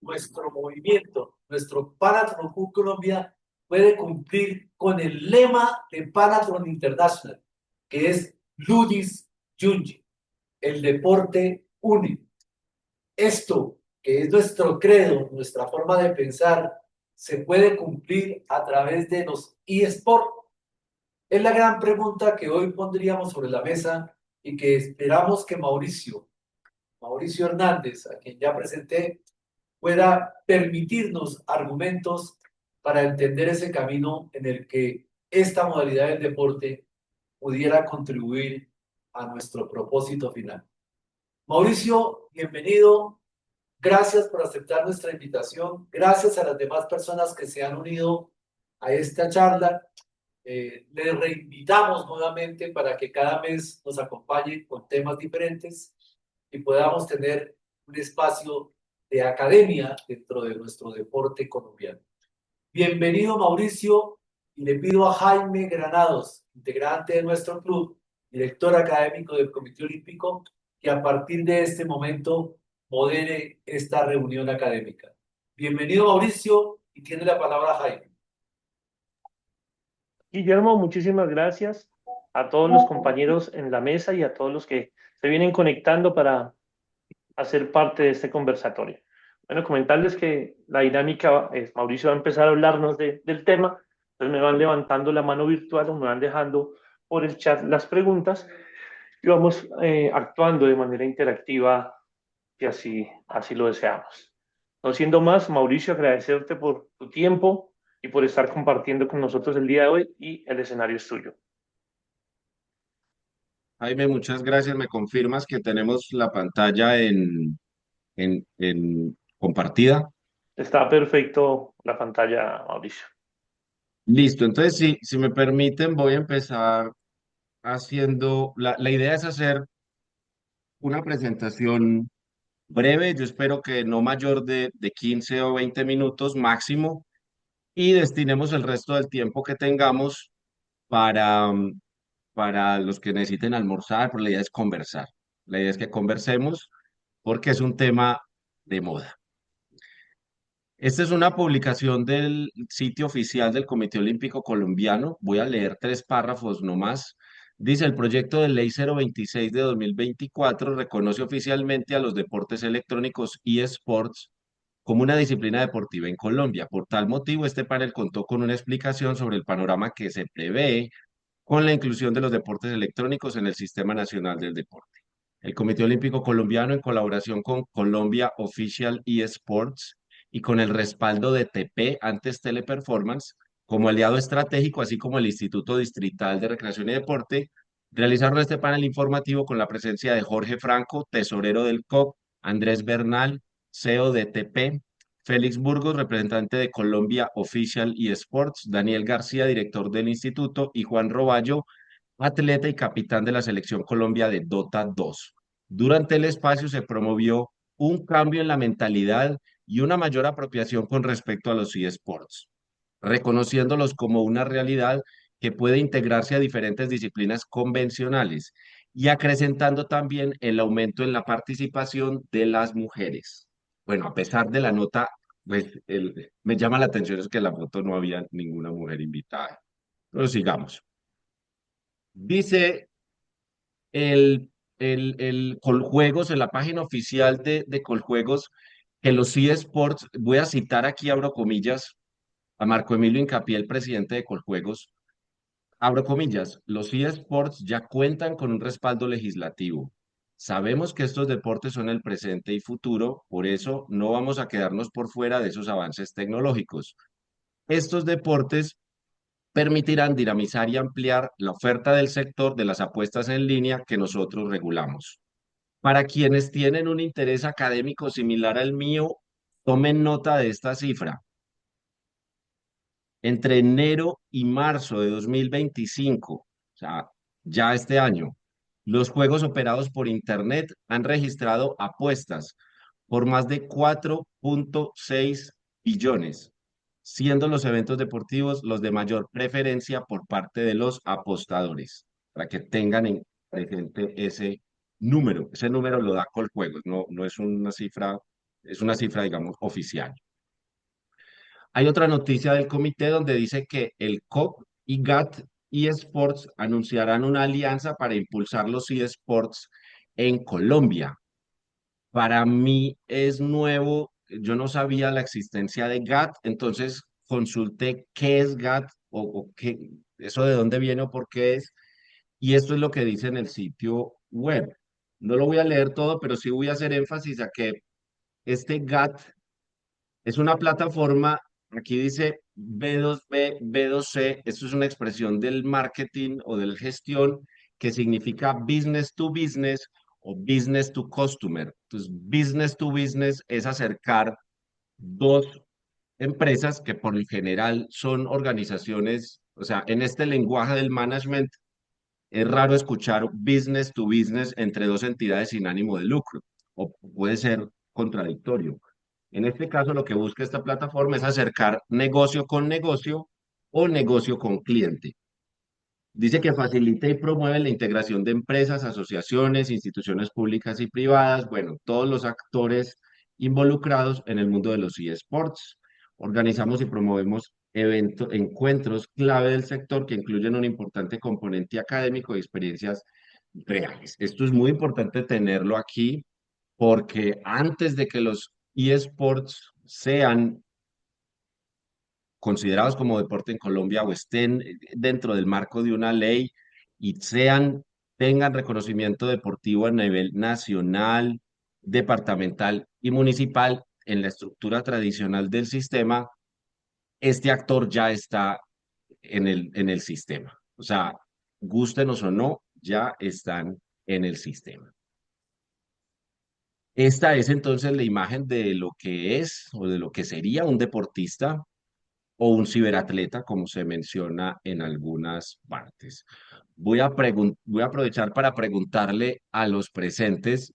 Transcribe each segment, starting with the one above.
nuestro movimiento, nuestro Panathlon Club Colombia, puede cumplir con el lema de Panathlon International, que es Ludis Jungi, el deporte único. Esto, que es nuestro credo, nuestra forma de pensar, se puede cumplir a través de los eSports. Es la gran pregunta que hoy pondríamos sobre la mesa y que esperamos que Mauricio Hernández, a quien ya presenté, pueda permitirnos argumentos para entender ese camino en el que esta modalidad del deporte pudiera contribuir a nuestro propósito final. Mauricio, bienvenido. Gracias por aceptar nuestra invitación. Gracias a las demás personas que se han unido a esta charla. Les reinvitamos nuevamente para que cada mes nos acompañen con temas diferentes y podamos tener un espacio de academia dentro de nuestro deporte colombiano. Bienvenido, Mauricio, y le pido a Jaime Granados, integrante de nuestro club, director académico del Comité Olímpico, que a partir de este momento modere esta reunión académica. Bienvenido, Mauricio, y tiene la palabra Jaime. Guillermo, muchísimas gracias a todos los compañeros en la mesa y a todos los que se vienen conectando para hacer parte de este conversatorio. Bueno, comentarles que la dinámica es, Mauricio va a empezar a hablarnos del tema, entonces me van levantando la mano virtual o me van dejando por el chat las preguntas y vamos actuando de manera interactiva si así lo deseamos. No siendo más, Mauricio, agradecerte por tu tiempo y por estar compartiendo con nosotros el día de hoy y el escenario es tuyo. Jaime, muchas gracias. Me confirmas que tenemos la pantalla en compartida. Está perfecto la pantalla, Mauricio. Listo, entonces si me permiten, voy a empezar haciendo, la idea es hacer una presentación breve, yo espero que no mayor de 15 o 20 minutos máximo, y destinemos el resto del tiempo que tengamos para, para los que necesiten almorzar, pero la idea es conversar. La idea es que conversemos porque es un tema de moda. Esta es una publicación del sitio oficial del Comité Olímpico Colombiano. Voy a leer tres párrafos nomás. Dice, el proyecto de ley 026 de 2024 reconoce oficialmente a los deportes electrónicos y eSports como una disciplina deportiva en Colombia. Por tal motivo, este panel contó con una explicación sobre el panorama que se prevé con la inclusión de los deportes electrónicos en el Sistema Nacional del Deporte. El Comité Olímpico Colombiano, en colaboración con Colombia Official eSports y con el respaldo de TP, antes Teleperformance, como aliado estratégico, así como el Instituto Distrital de Recreación y Deporte, realizaron este panel informativo con la presencia de Jorge Franco, tesorero del COC, Andrés Bernal, CEO de TP, Félix Burgos, representante de Colombia Official eSports, Daniel García, director del instituto, y Juan Roballo, atleta y capitán de la Selección Colombia de Dota 2. Durante el espacio se promovió un cambio en la mentalidad y una mayor apropiación con respecto a los eSports, reconociéndolos como una realidad que puede integrarse a diferentes disciplinas convencionales y acrecentando también el aumento en la participación de las mujeres. Bueno, a pesar de la nota, pues me llama la atención es que en la foto no había ninguna mujer invitada. Pero sigamos. Dice el Coljuegos, en la página oficial de Coljuegos, que los eSports, voy a citar aquí, abro comillas, a Marco Emilio Incapié, el presidente de Coljuegos, abro comillas, los eSports ya cuentan con un respaldo legislativo. Sabemos que estos deportes son el presente y futuro, por eso no vamos a quedarnos por fuera de esos avances tecnológicos. Estos deportes permitirán dinamizar y ampliar la oferta del sector de las apuestas en línea que nosotros regulamos. Para quienes tienen un interés académico similar al mío, tomen nota de esta cifra. Entre enero y marzo de 2025, o sea, ya este año, los juegos operados por Internet han registrado apuestas por más de 4.6 billones, siendo los eventos deportivos los de mayor preferencia por parte de los apostadores, para que tengan en presente ese número. Ese número lo da Coljuegos, no es una cifra es una cifra, digamos, oficial. Hay otra noticia del comité donde dice que el COP y GATT eSports anunciarán una alianza para impulsar los eSports en Colombia. Para mí es nuevo, yo no sabía la existencia de GATT, entonces consulté qué es GATT o qué, eso de dónde viene o por qué es, y esto es lo que dice en el sitio web. No lo voy a leer todo, pero sí voy a hacer énfasis a que este GATT es una plataforma, aquí dice B2B, B2C, esto es una expresión del marketing o del gestión que significa business to business o business to customer. Entonces, business to business es acercar dos empresas que por lo general son organizaciones, o sea, en este lenguaje del management es raro escuchar business to business entre dos entidades sin ánimo de lucro, o puede ser contradictorio. En este caso, lo que busca esta plataforma es acercar negocio con negocio o negocio con cliente. Dice que facilita y promueve la integración de empresas, asociaciones, instituciones públicas y privadas, bueno, todos los actores involucrados en el mundo de los eSports. Organizamos y promovemos eventos, encuentros clave del sector que incluyen un importante componente académico y experiencias reales. Esto es muy importante tenerlo aquí porque antes de que los eSports sean considerados como deporte en Colombia o estén dentro del marco de una ley y tengan reconocimiento deportivo a nivel nacional, departamental y municipal en la estructura tradicional del sistema, este actor ya está en el sistema. O sea, gústenos o no, ya están en el sistema. Esta es entonces la imagen de lo que es o de lo que sería un deportista o un ciberatleta, como se menciona en algunas partes. Voy a aprovechar para preguntarle a los presentes,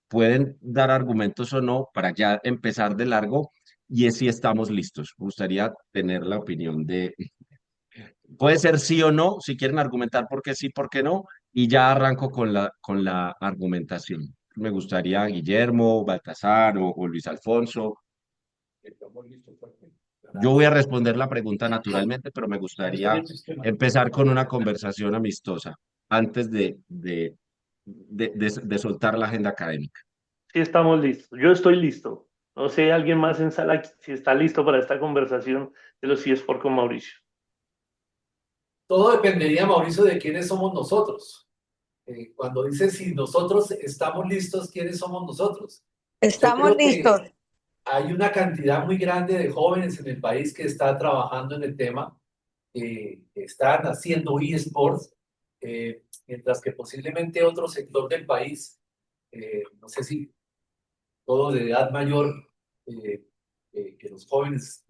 ¿pueden dar argumentos o no para ya empezar de largo? Y es si estamos listos. Me gustaría tener la opinión de, puede ser sí o no, si quieren argumentar por qué sí, por qué no, y ya arranco con la argumentación. Me gustaría Guillermo, Baltasar o Luis Alfonso. Estamos listos, Jorge. Yo voy a responder la pregunta naturalmente, pero me ¿Cómo está en gustaría el sistema? empezar con una conversación amistosa antes de soltar la agenda académica. Sí, estamos listos. Yo estoy listo. No sé, alguien más en sala si está listo para esta conversación de los eSports con Mauricio. Todo dependería, Mauricio, de quiénes somos nosotros. Cuando dice si nosotros estamos listos, ¿quiénes somos nosotros? Yo Estamos creo listos. que hay una cantidad muy grande de jóvenes en el país que están trabajando en el tema, están haciendo eSports, mientras que posiblemente otro sector del país, no sé si todos de edad mayor, eh, que los jóvenes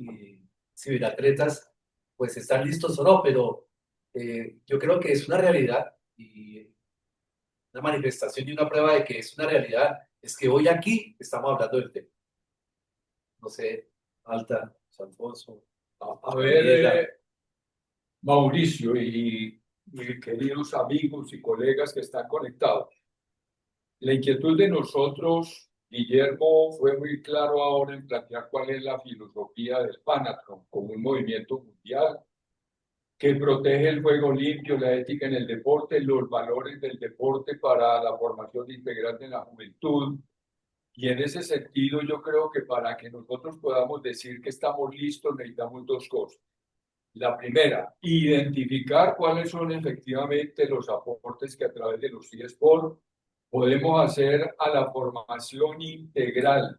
ciberatletas, pues están listos o no, pero yo creo que es una realidad y una manifestación y una prueba de que es una realidad es que hoy aquí estamos hablando del tema. No sé, Alta, San Alfonso, A ver, Gabriela. Mauricio y mis queridos amigos y colegas que están conectados. La inquietud de nosotros, Guillermo, fue muy claro ahora en plantear cuál es la filosofía del Panathlon como un movimiento mundial que protege el juego limpio, la ética en el deporte, los valores del deporte para la formación integral de la juventud. Y en ese sentido, yo creo que para que nosotros podamos decir que estamos listos, necesitamos dos cosas. La primera, identificar cuáles son efectivamente los aportes que a través de los eSports podemos hacer a la formación integral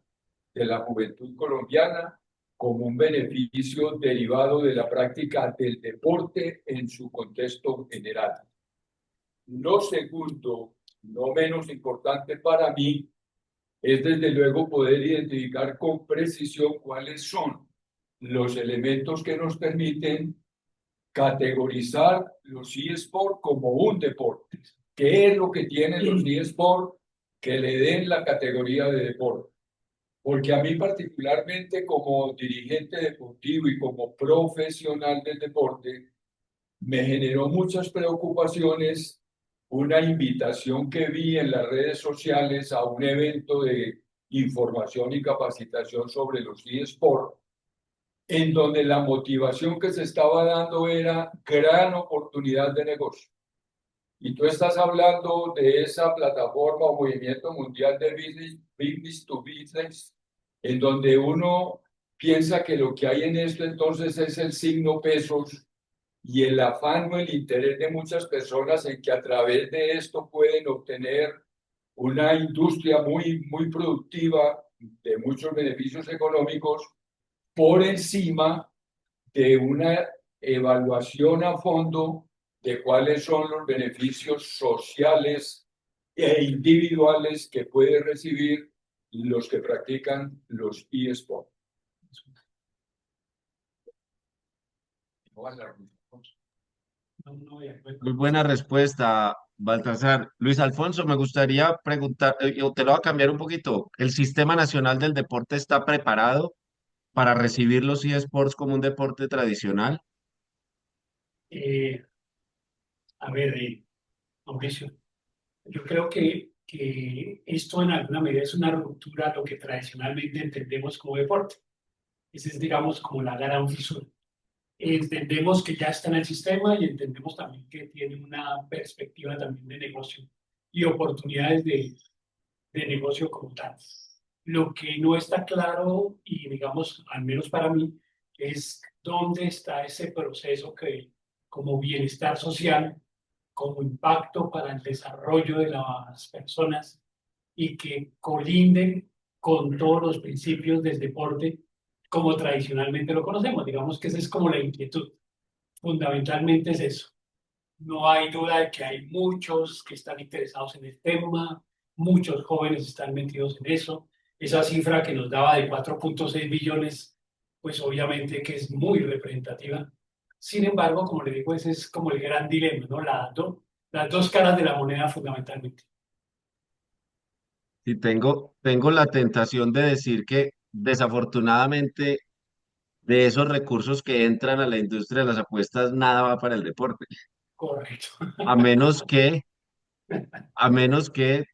de la juventud colombiana como un beneficio derivado de la práctica del deporte en su contexto general. Lo segundo, no menos importante para mí, es desde luego poder identificar con precisión cuáles son los elementos que nos permiten categorizar los eSports como un deporte. ¿Qué es lo que tienen los eSports que le den la categoría de deporte? Porque a mí particularmente como dirigente deportivo y como profesional del deporte, me generó muchas preocupaciones una invitación que vi en las redes sociales a un evento de información y capacitación sobre los eSports, en donde la motivación que se estaba dando era gran oportunidad de negocio. Y tú estás hablando de esa plataforma o movimiento mundial de business to business, en donde uno piensa que lo que hay en esto entonces es el signo pesos y el afán o el interés de muchas personas en que a través de esto pueden obtener una industria muy productiva de muchos beneficios económicos por encima de una evaluación a fondo de cuáles son los beneficios sociales e individuales que pueden recibir los que practican los eSports. Muy buena respuesta, Baltasar. Luis Alfonso, me gustaría preguntar, o te lo voy a cambiar un poquito. ¿El Sistema Nacional del Deporte está preparado para recibir los eSports como un deporte tradicional? Eh, a ver, Mauricio, yo creo que esto en alguna medida es una ruptura a lo que tradicionalmente entendemos como deporte. Esa es, digamos, como la gran fisura. Entendemos que ya está en el sistema y entendemos también que tiene una perspectiva también de negocio y oportunidades de negocio como tal. Lo que no está claro y digamos, al menos para mí, es dónde está ese proceso que como bienestar social, como impacto para el desarrollo de las personas y que colinden con todos los principios del deporte como tradicionalmente lo conocemos. Digamos que esa es como la inquietud. Fundamentalmente es eso. No hay duda de que hay muchos que están interesados en el tema, muchos jóvenes están metidos en eso. Esa cifra que nos daba de 4,6 billones, pues obviamente que es muy representativa. Sin embargo, como le digo, ese es como el gran dilema, ¿no? Las dos caras de la moneda fundamentalmente. Y tengo la tentación de decir que desafortunadamente de esos recursos que entran a la industria de las apuestas, nada va para el deporte, Correcto. a menos que, a menos que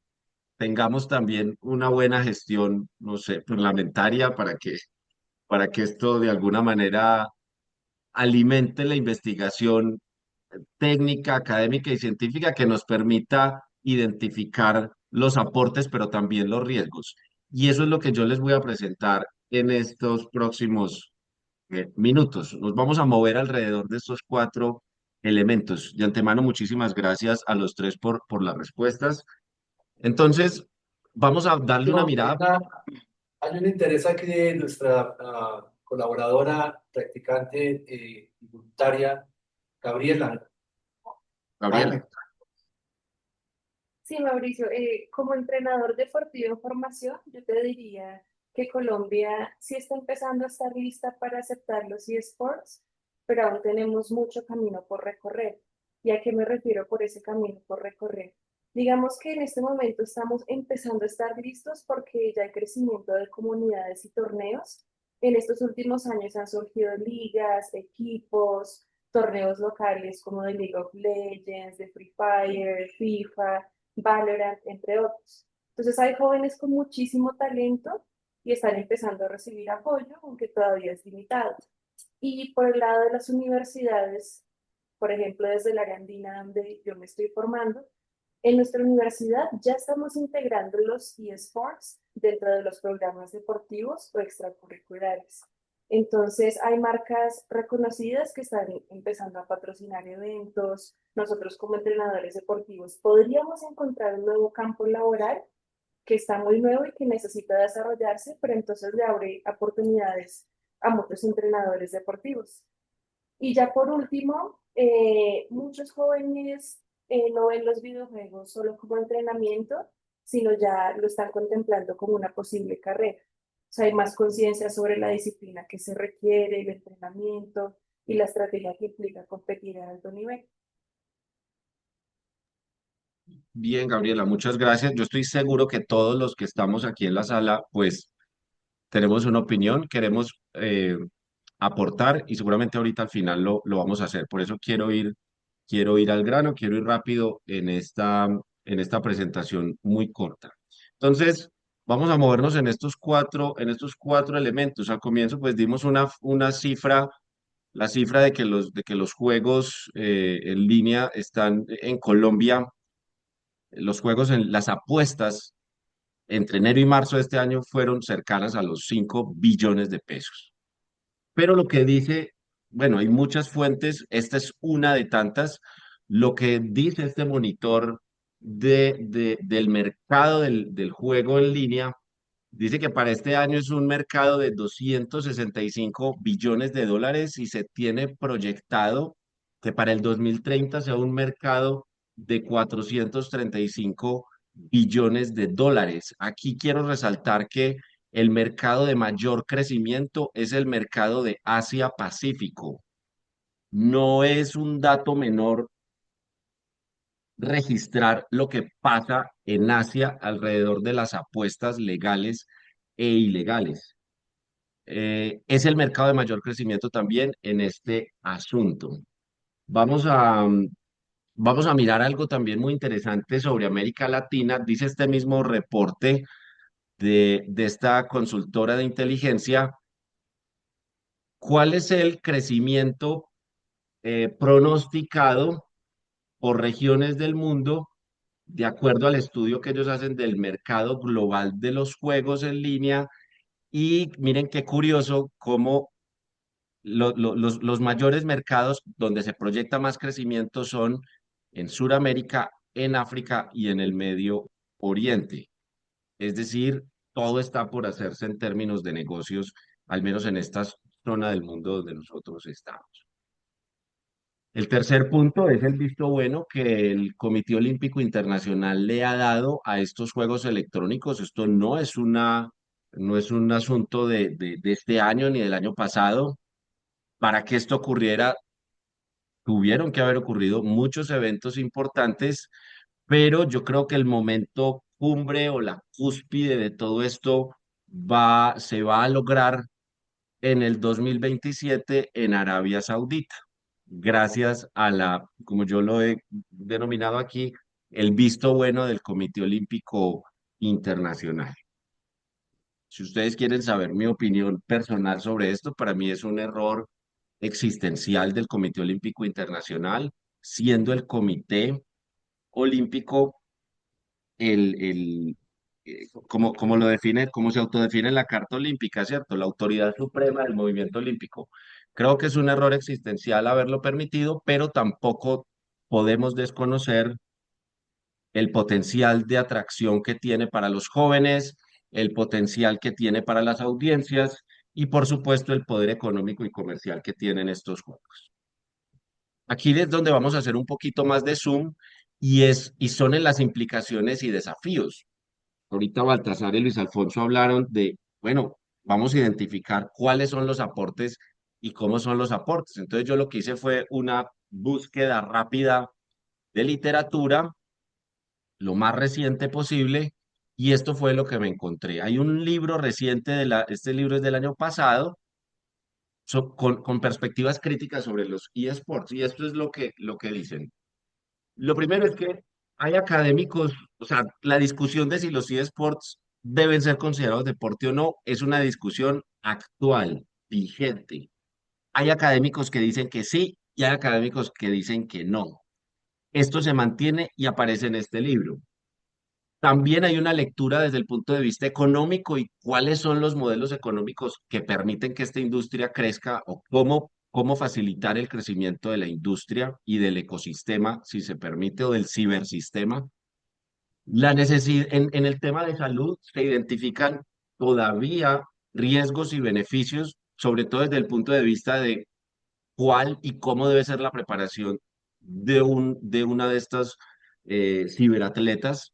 tengamos también una buena gestión, no sé, parlamentaria para que esto de alguna manera alimente la investigación técnica, académica y científica que nos permita identificar los aportes, pero también los riesgos. Y eso es lo que yo les voy a presentar en estos próximos minutos. Nos vamos a mover alrededor de estos cuatro elementos. De antemano, muchísimas gracias a los tres por las respuestas. Entonces, vamos a darle una No, mirada. hay un interés aquí de nuestra colaboradora, practicante y voluntaria, Gabriela. Gabriela. Sí, Mauricio, como entrenador deportivo en formación, yo te diría que Colombia sí está empezando a estar lista para aceptar los eSports, pero aún tenemos mucho camino por recorrer. ¿Y a qué me refiero por ese camino por recorrer? Digamos que en este momento estamos empezando a estar listos porque ya hay crecimiento de comunidades y torneos. En estos últimos años han surgido ligas, equipos, torneos locales como de League of Legends, de Free Fire, FIFA, Valorant, entre otros. Entonces hay jóvenes con muchísimo talento y están empezando a recibir apoyo, aunque todavía es limitado. Y por el lado de las universidades, por ejemplo, desde la Gandina, donde yo me estoy formando, en nuestra universidad ya estamos integrando los eSports dentro de los programas deportivos o extracurriculares. Entonces, hay marcas reconocidas que están empezando a patrocinar eventos. Nosotros como entrenadores deportivos podríamos encontrar un nuevo campo laboral que está muy nuevo y que necesita desarrollarse, pero entonces le abre oportunidades a muchos entrenadores deportivos. Y ya por último, muchos jóvenes no ven los videojuegos solo como entrenamiento, sino ya lo están contemplando como una posible carrera. O sea, hay más conciencia sobre la disciplina que se requiere, el entrenamiento y la estrategia que implica competir a alto nivel. Bien, Gabriela, muchas gracias. Yo estoy seguro que todos los que estamos aquí en la sala, pues tenemos una opinión, queremos aportar y seguramente ahorita al final lo vamos a hacer. Por eso quiero ir al grano, quiero ir rápido en esta presentación muy corta. Entonces, vamos a movernos en estos cuatro elementos. Al comienzo, pues dimos una cifra, la cifra de que los juegos en línea están en Colombia, los juegos en las apuestas entre enero y marzo de este año fueron cercanas a los 5 billones de pesos. Pero lo que dice, bueno, hay muchas fuentes, esta es una de tantas. Lo que dice este monitor del mercado del juego en línea, dice que para este año es un mercado de 265 billones de dólares y se tiene proyectado que para el 2030 sea un mercado de 435 billones de dólares. Aquí quiero resaltar que el mercado de mayor crecimiento es el mercado de Asia-Pacífico. No es un dato menor registrar lo que pasa en Asia alrededor de las apuestas legales e ilegales. Es el mercado de mayor crecimiento también en este asunto. Vamos a, vamos a mirar algo también muy interesante sobre América Latina. Dice este mismo reporte de esta consultora de inteligencia, ¿cuál es el crecimiento pronosticado por regiones del mundo de acuerdo al estudio que ellos hacen del mercado global de los juegos en línea? Y miren qué curioso cómo los mayores mercados donde se proyecta más crecimiento son en Sudamérica, en África y en el Medio Oriente. Es decir, todo está por hacerse en términos de negocios, al menos en esta zona del mundo donde nosotros estamos. El tercer punto es el visto bueno que el Comité Olímpico Internacional le ha dado a estos juegos electrónicos. Esto no es un asunto de este año ni del año pasado. Para que esto ocurriera, tuvieron que haber ocurrido muchos eventos importantes, pero yo creo que el momento cumbre o la cúspide de todo esto se va a lograr en el 2027 en Arabia Saudita, gracias a como yo lo he denominado aquí, el visto bueno del Comité Olímpico Internacional. Si ustedes quieren saber mi opinión personal sobre esto, para mí es un error existencial del Comité Olímpico Internacional, siendo el Comité Olímpico como lo define, como se autodefine en la Carta Olímpica, ¿cierto? La autoridad suprema del movimiento olímpico. Creo que es un error existencial haberlo permitido, pero tampoco podemos desconocer el potencial de atracción que tiene para los jóvenes, el potencial que tiene para las audiencias y, por supuesto, el poder económico y comercial que tienen estos juegos. Aquí es donde vamos a hacer un poquito más de zoom y son en las implicaciones y desafíos. Ahorita Baltasar y Luis Alfonso hablaron de, bueno, vamos a identificar cuáles son los aportes y cómo son los aportes. Entonces yo lo que hice fue una búsqueda rápida de literatura, lo más reciente posible, y esto fue lo que me encontré. Hay un libro reciente, este libro es del año pasado, con perspectivas críticas sobre los eSports, y esto es lo que dicen. Lo primero es que hay académicos, o sea, la discusión de si los eSports deben ser considerados deporte o no es una discusión actual, vigente. Hay académicos que dicen que sí y hay académicos que dicen que no. Esto se mantiene y aparece en este libro. También hay una lectura desde el punto de vista económico y cuáles son los modelos económicos que permiten que esta industria crezca o cómo facilitar el crecimiento de la industria y del ecosistema, si se permite, o del cibersistema. En el tema de salud se identifican todavía riesgos y beneficios, sobre todo desde el punto de vista de cuál y cómo debe ser la preparación de una de estas ciberatletas.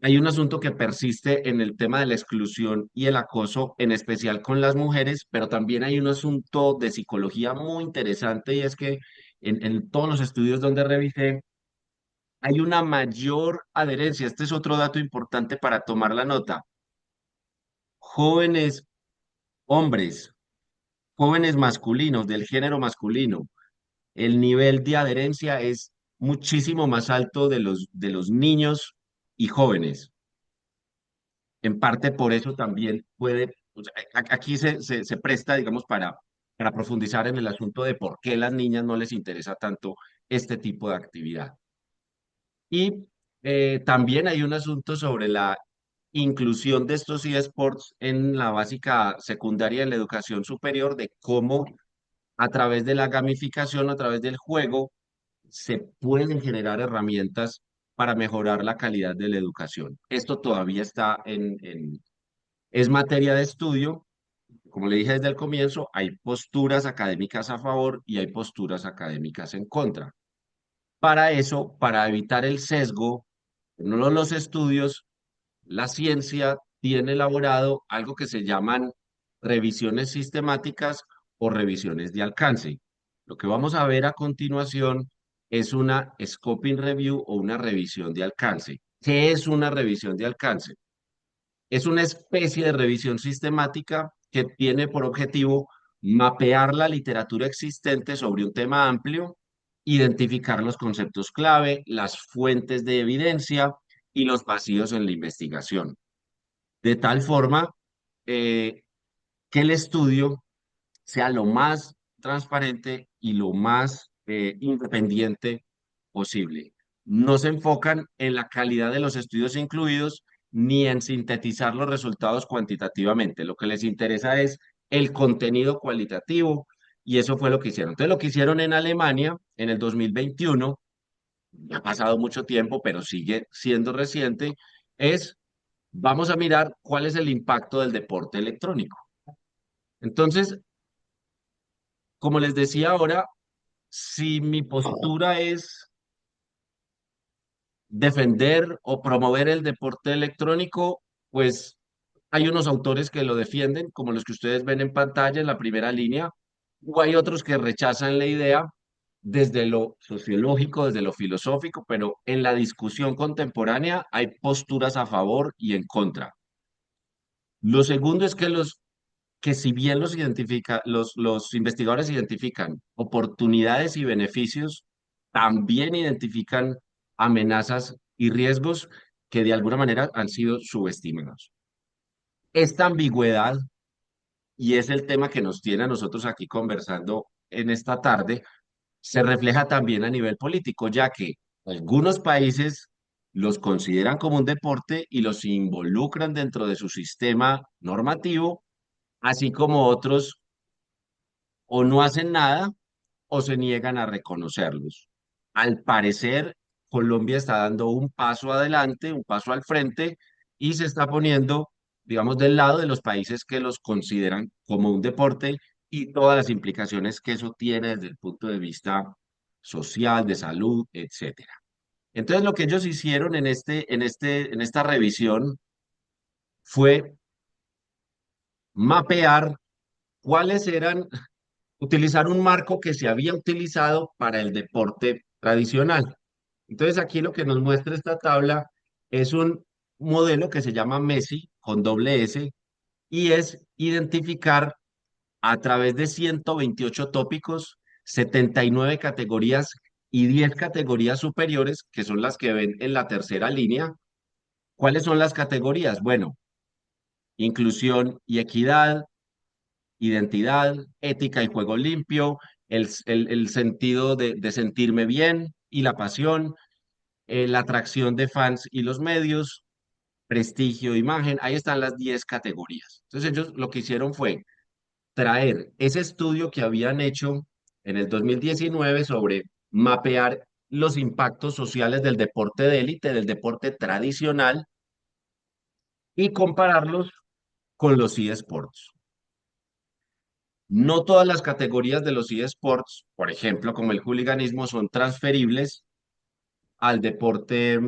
Hay un asunto que persiste en el tema de la exclusión y el acoso, en especial con las mujeres, pero también hay un asunto de psicología muy interesante y es que en todos los estudios donde revisé, hay una mayor adherencia. Este es otro dato importante para tomar la nota. Jóvenes hombres, jóvenes masculinos, del género masculino, el nivel de adherencia es muchísimo más alto de los niños y jóvenes. en parte por eso también puede, o sea, aquí se presta, digamos, para profundizar en el asunto de por qué a las niñas no les interesa tanto este tipo de actividad. Y también hay un asunto sobre la inclusión de estos eSports en la básica secundaria de la educación superior, de cómo a través de la gamificación, a través del juego, se pueden generar herramientas para mejorar la calidad de la educación. Esto todavía está es materia de estudio. Como le dije desde el comienzo, hay posturas académicas a favor y hay posturas académicas en contra. Para eso, para evitar el sesgo, en uno de los estudios, la ciencia tiene elaborado algo que se llaman revisiones sistemáticas o revisiones de alcance. Lo que vamos a ver a continuación es una scoping review o una revisión de alcance. ¿Qué es una revisión de alcance? Es una especie de revisión sistemática que tiene por objetivo mapear la literatura existente sobre un tema amplio, identificar los conceptos clave, las fuentes de evidencia y los vacíos en la investigación, de tal forma eh, que el estudio sea lo más transparente y lo más independiente posible. No se enfocan en la calidad de los estudios incluidos ni en sintetizar los resultados cuantitativamente. Lo que les interesa es el contenido cualitativo y eso fue lo que hicieron. Entonces, lo que hicieron en Alemania en el 2021, ya ha pasado mucho tiempo, pero sigue siendo reciente, es vamos a mirar cuál es el impacto del deporte electrónico. Entonces, como les decía ahora, si mi postura es defender o promover el deporte electrónico, pues hay unos autores que lo defienden, como los que ustedes ven en pantalla en la primera línea, o hay otros que rechazan la idea desde lo sociológico, desde lo filosófico, pero en la discusión contemporánea hay posturas a favor y en contra. Lo segundo es que si bien los investigadores identifican oportunidades y beneficios, también identifican amenazas y riesgos que de alguna manera han sido subestimados. Esta ambigüedad, y es el tema que nos tiene a nosotros aquí conversando en esta tarde, se refleja también a nivel político, ya que algunos países los consideran como un deporte y los involucran dentro de su sistema normativo, así como otros o no hacen nada o se niegan a reconocerlos. Al parecer, Colombia está dando un paso adelante, un paso al frente y se está poniendo, digamos, del lado de los países que los consideran como un deporte y todas las implicaciones que eso tiene desde el punto de vista social, de salud, etcétera. Entonces, lo que ellos hicieron en esta revisión fue mapear cuáles eran utilizar un marco que se había utilizado para el deporte tradicional. Entonces aquí lo que nos muestra esta tabla es un modelo que se llama Messi con doble S y es identificar a través de 128 tópicos, 79 categorías y 10 categorías superiores, que son las que ven en la tercera línea. ¿Cuáles son las categorías? Bueno, inclusión y equidad, identidad, ética y juego limpio, el sentido de sentirme bien y la pasión, la atracción de fans y los medios, prestigio, imagen, ahí están las 10 categorías. Entonces ellos lo que hicieron fue traer ese estudio que habían hecho en el 2019 sobre mapear los impactos sociales del deporte de élite, del deporte tradicional, y compararlos con los eSports. No todas las categorías de los eSports, por ejemplo, como el hooliganismo, son transferibles al deporte,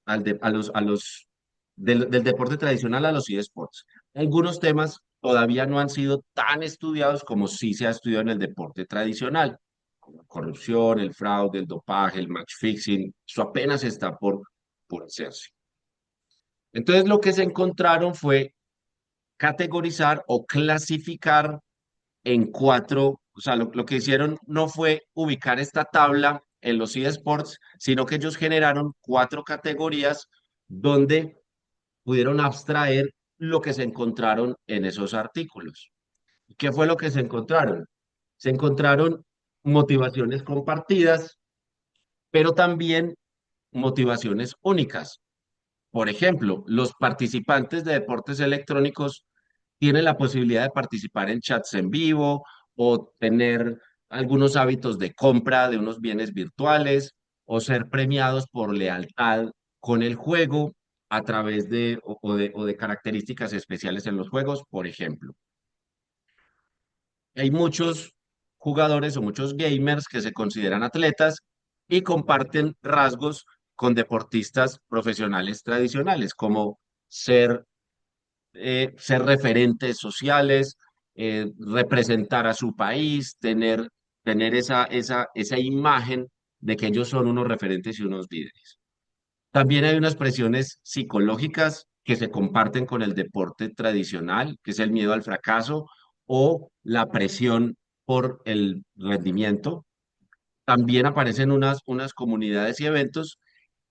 a los del deporte tradicional a los eSports. Algunos temas todavía no han sido tan estudiados como sí se ha estudiado en el deporte tradicional, como la corrupción, el fraude, el dopaje, el match fixing, eso apenas está por hacerse. Entonces, lo que se encontraron fue categorizar o clasificar en cuatro, o sea, lo que hicieron no fue ubicar esta tabla en los eSports, sino que ellos generaron cuatro categorías donde pudieron abstraer lo que se encontraron en esos artículos. ¿Qué fue lo que se encontraron? Se encontraron motivaciones compartidas, pero también motivaciones únicas. Por ejemplo, los participantes de deportes electrónicos tienen la posibilidad de participar en chats en vivo o tener algunos hábitos de compra de unos bienes virtuales o ser premiados por lealtad con el juego a través de o de características especiales en los juegos, por ejemplo. Hay muchos jugadores o muchos gamers que se consideran atletas y comparten rasgos con deportistas profesionales tradicionales, como ser, ser referentes sociales, representar a su país, tener esa imagen de que ellos son unos referentes y unos líderes. También hay unas presiones psicológicas que se comparten con el deporte tradicional, que es el miedo al fracaso o la presión por el rendimiento. También aparecen unas comunidades y eventos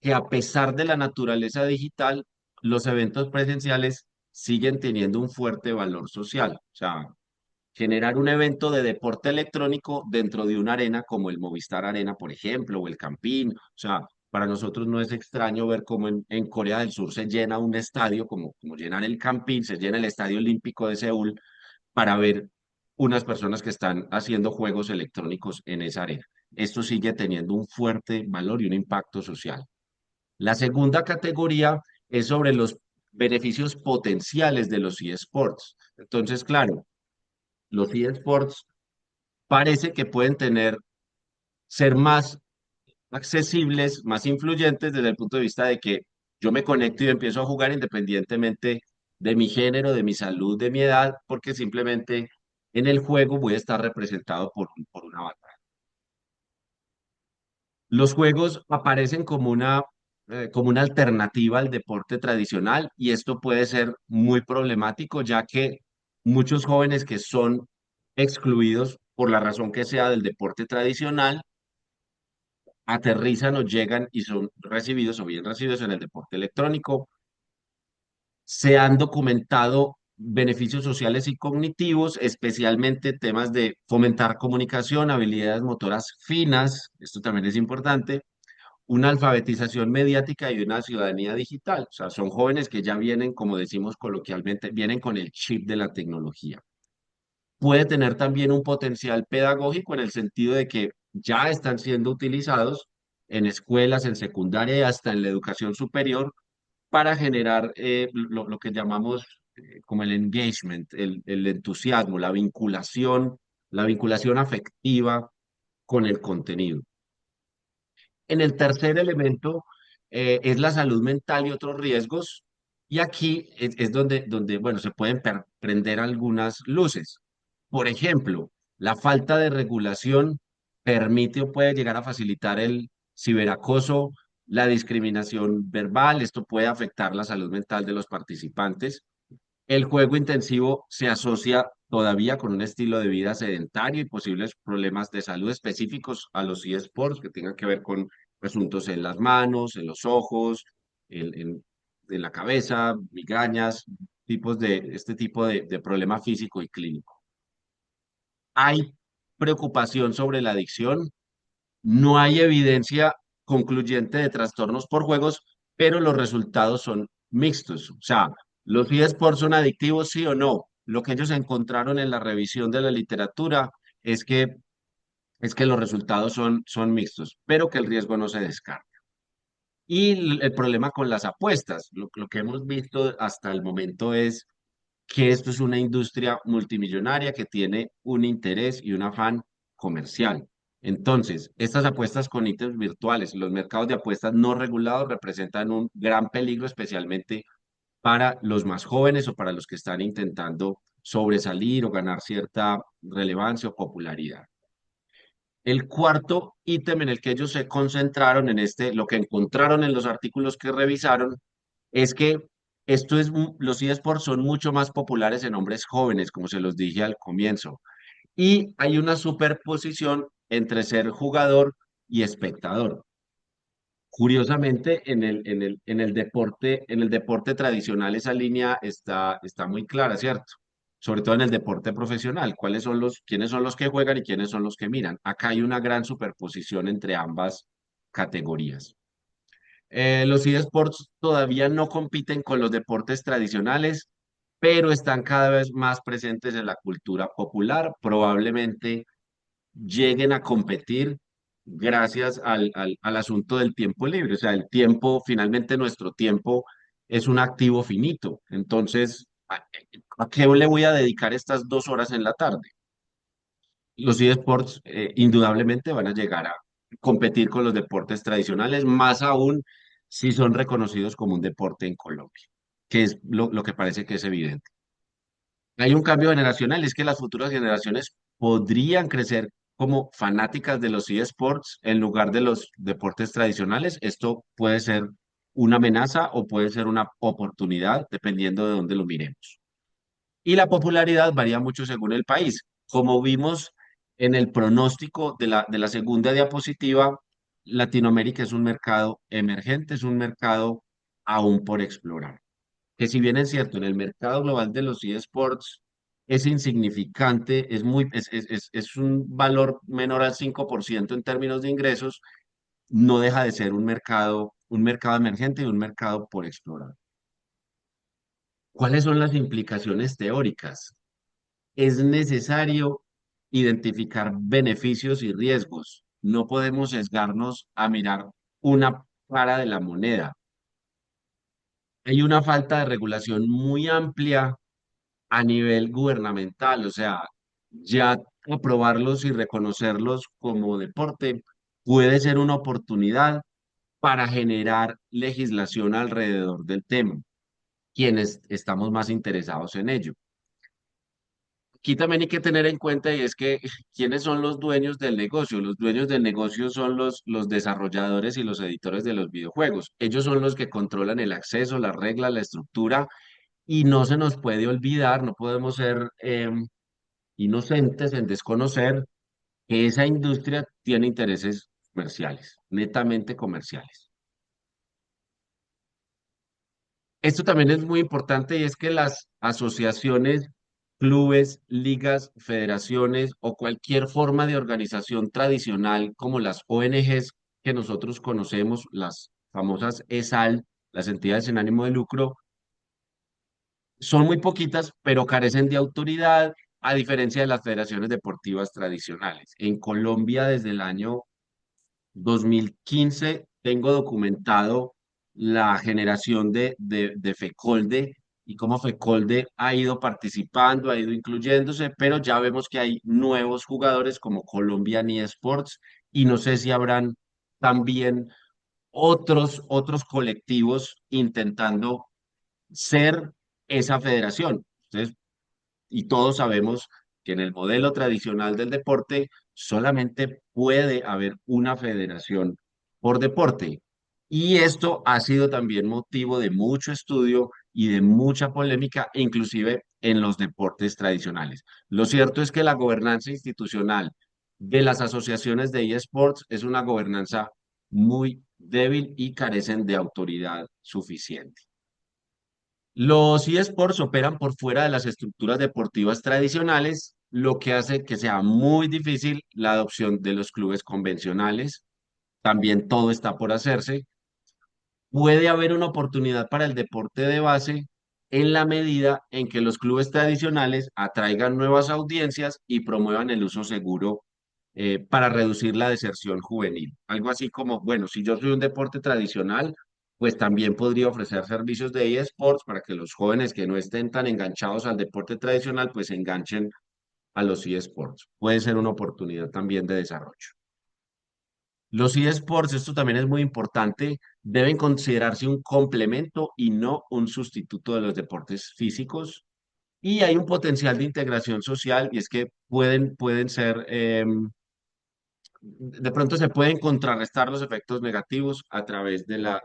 que a pesar de la naturaleza digital, los eventos presenciales siguen teniendo un fuerte valor social. O sea, generar un evento de deporte electrónico dentro de una arena como el Movistar Arena, por ejemplo, o el Campín. O sea, para nosotros no es extraño ver cómo en Corea del Sur se llena un estadio, como llenar el Campín, se llena el Estadio Olímpico de Seúl para ver unas personas que están haciendo juegos electrónicos en esa arena. Esto sigue teniendo un fuerte valor y un impacto social. La segunda categoría es sobre los beneficios potenciales de los eSports. Entonces, claro, los eSports parece que pueden ser más accesibles, más influyentes desde el punto de vista de que yo me conecto y empiezo a jugar independientemente de mi género, de mi salud, de mi edad, porque simplemente en el juego voy a estar representado por una batalla. Los juegos aparecen como una alternativa al deporte tradicional y esto puede ser muy problemático ya que muchos jóvenes que son excluidos por la razón que sea del deporte tradicional aterrizan o llegan y son recibidos o bien recibidos en el deporte electrónico. Se han documentado beneficios sociales y cognitivos, especialmente temas de fomentar comunicación, habilidades motoras finas, esto también es importante, una alfabetización mediática y una ciudadanía digital. O sea, son jóvenes que ya vienen, como decimos coloquialmente, vienen con el chip de la tecnología. Puede tener también un potencial pedagógico en el sentido de que ya están siendo utilizados en escuelas, en secundaria y hasta en la educación superior para generar lo que llamamos como el engagement, el entusiasmo, la vinculación afectiva con el contenido. En el tercer elemento es la salud mental y otros riesgos. Y aquí es donde, bueno, se pueden prender algunas luces. Por ejemplo, la falta de regulación permite o puede llegar a facilitar el ciberacoso, la discriminación verbal. Esto puede afectar la salud mental de los participantes. El juego intensivo se asocia todavía con un estilo de vida sedentario y posibles problemas de salud específicos a los eSports que tengan que ver con asuntos en las manos, en los ojos, en la cabeza, migrañas, tipos de este tipo de problema físico y clínico. Hay preocupación sobre la adicción, no hay evidencia concluyente de trastornos por juegos, pero los resultados son mixtos. O sea, los eSports son adictivos, sí o no. Lo que ellos encontraron en la revisión de la literatura es que los resultados son mixtos, pero que el riesgo no se descarta. Y el problema con las apuestas, lo que hemos visto hasta el momento es que esto es una industria multimillonaria que tiene un interés y un afán comercial. Entonces, estas apuestas con ítems virtuales, los mercados de apuestas no regulados representan un gran peligro, especialmente para los más jóvenes o para los que están intentando sobresalir o ganar cierta relevancia o popularidad. El cuarto ítem en el que ellos se concentraron lo que encontraron en los artículos que revisaron, es que los eSports son mucho más populares en hombres jóvenes, como se los dije al comienzo. Y hay una superposición entre ser jugador y espectador. Curiosamente, en el deporte tradicional esa línea está muy clara, ¿cierto? Sobre todo en el deporte profesional, quiénes son los que juegan y quiénes son los que miran. Acá hay una gran superposición entre ambas categorías. Los eSports todavía no compiten con los deportes tradicionales, pero están cada vez más presentes en la cultura popular. Probablemente lleguen a competir gracias al asunto del tiempo libre. O sea, el tiempo, finalmente nuestro tiempo es un activo finito. Entonces, ¿a qué le voy a dedicar estas 2 horas en la tarde? Los eSports indudablemente van a llegar a competir con los deportes tradicionales, más aún si son reconocidos como un deporte en Colombia, que es lo que parece que es evidente. Hay un cambio generacional, es que las futuras generaciones podrían crecer como fanáticas de los eSports en lugar de los deportes tradicionales. Esto puede ser una amenaza o puede ser una oportunidad, dependiendo de dónde lo miremos. Y la popularidad varía mucho según el país. Como vimos en el pronóstico de la segunda diapositiva, Latinoamérica es un mercado emergente, es un mercado aún por explorar. Que si bien es cierto, en el mercado global de los eSports es insignificante, es un valor menor al 5% en términos de ingresos, no deja de ser un mercado emergente y un mercado por explorar. ¿Cuáles son las implicaciones teóricas? Es necesario identificar beneficios y riesgos. No podemos sesgarnos a mirar una cara de la moneda. Hay una falta de regulación muy amplia a nivel gubernamental, o sea, ya aprobarlos y reconocerlos como deporte puede ser una oportunidad para generar legislación alrededor del tema, quienes estamos más interesados en ello. Aquí también hay que tener en cuenta y es que ¿quiénes son los dueños del negocio? Los dueños del negocio son los desarrolladores y los editores de los videojuegos. Ellos son los que controlan el acceso, las reglas, la estructura y no se nos puede olvidar, no podemos ser inocentes en desconocer que esa industria tiene intereses comerciales, netamente comerciales. Esto también es muy importante y es que las asociaciones, clubes, ligas, federaciones o cualquier forma de organización tradicional como las ONGs que nosotros conocemos, las famosas ESAL, las entidades sin ánimo de lucro, son muy poquitas, pero carecen de autoridad, a diferencia de las federaciones deportivas tradicionales. En Colombia, desde el año 2015 tengo documentado la generación de FECOLDE y cómo FECOLDE ha ido participando, ha ido incluyéndose, pero ya vemos que hay nuevos jugadores como Colombian eSports y no sé si habrán también otros colectivos intentando ser esa federación. Entonces, y todos sabemos que en el modelo tradicional del deporte solamente puede haber una federación por deporte. Y esto ha sido también motivo de mucho estudio y de mucha polémica, inclusive en los deportes tradicionales. Lo cierto es que la gobernanza institucional de las asociaciones de eSports es una gobernanza muy débil y carecen de autoridad suficiente. Los eSports operan por fuera de las estructuras deportivas tradicionales, lo que hace que sea muy difícil la adopción de los clubes convencionales. También todo está por hacerse. Puede haber una oportunidad para el deporte de base en la medida en que los clubes tradicionales atraigan nuevas audiencias y promuevan el uso seguro para reducir la deserción juvenil. Algo así como, bueno, si yo soy un deporte tradicional, pues también podría ofrecer servicios de eSports para que los jóvenes que no estén tan enganchados al deporte tradicional, pues se enganchen a los eSports. Puede ser una oportunidad también de desarrollo. Los eSports, esto también es muy importante, deben considerarse un complemento y no un sustituto de los deportes físicos. Y hay un potencial de integración social y es que pueden ser de pronto se pueden contrarrestar los efectos negativos a través de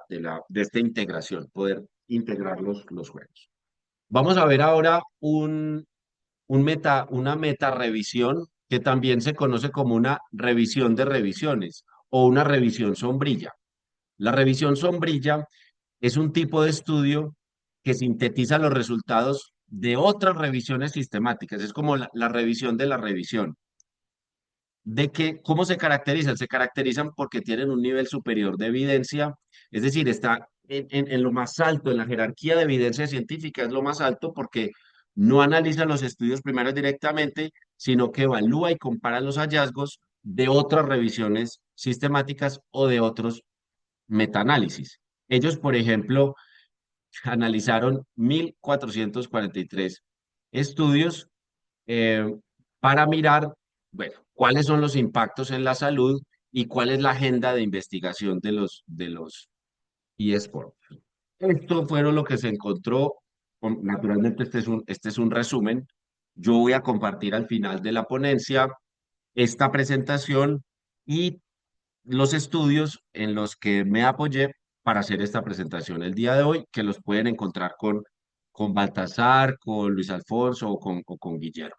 esta integración, poder integrar los juegos. Vamos a ver ahora una meta revisión que también se conoce como una revisión de revisiones o una revisión sombrilla. La revisión sombrilla es un tipo de estudio que sintetiza los resultados de otras revisiones sistemáticas. Es como la revisión de la revisión. ¿De que cómo se caracterizan? Se caracterizan porque tienen un nivel superior de evidencia, es decir, está en lo más alto, en la jerarquía de evidencia científica es lo más alto porque no analiza los estudios primarios directamente, sino que evalúa y compara los hallazgos de otras revisiones sistemáticas o de otros metaanálisis. Ellos, por ejemplo, analizaron 1.443 estudios eh, para mirar, bueno, cuáles son los impactos en la salud y cuál es la agenda de investigación de los eSports. Esto fueron lo que se encontró. Naturalmente, este es un resumen. Yo voy a compartir al final de la ponencia esta presentación y los estudios en los que me apoyé para hacer esta presentación el día de hoy, que los pueden encontrar con Baltasar, con Luis Alfonso o con Guillermo.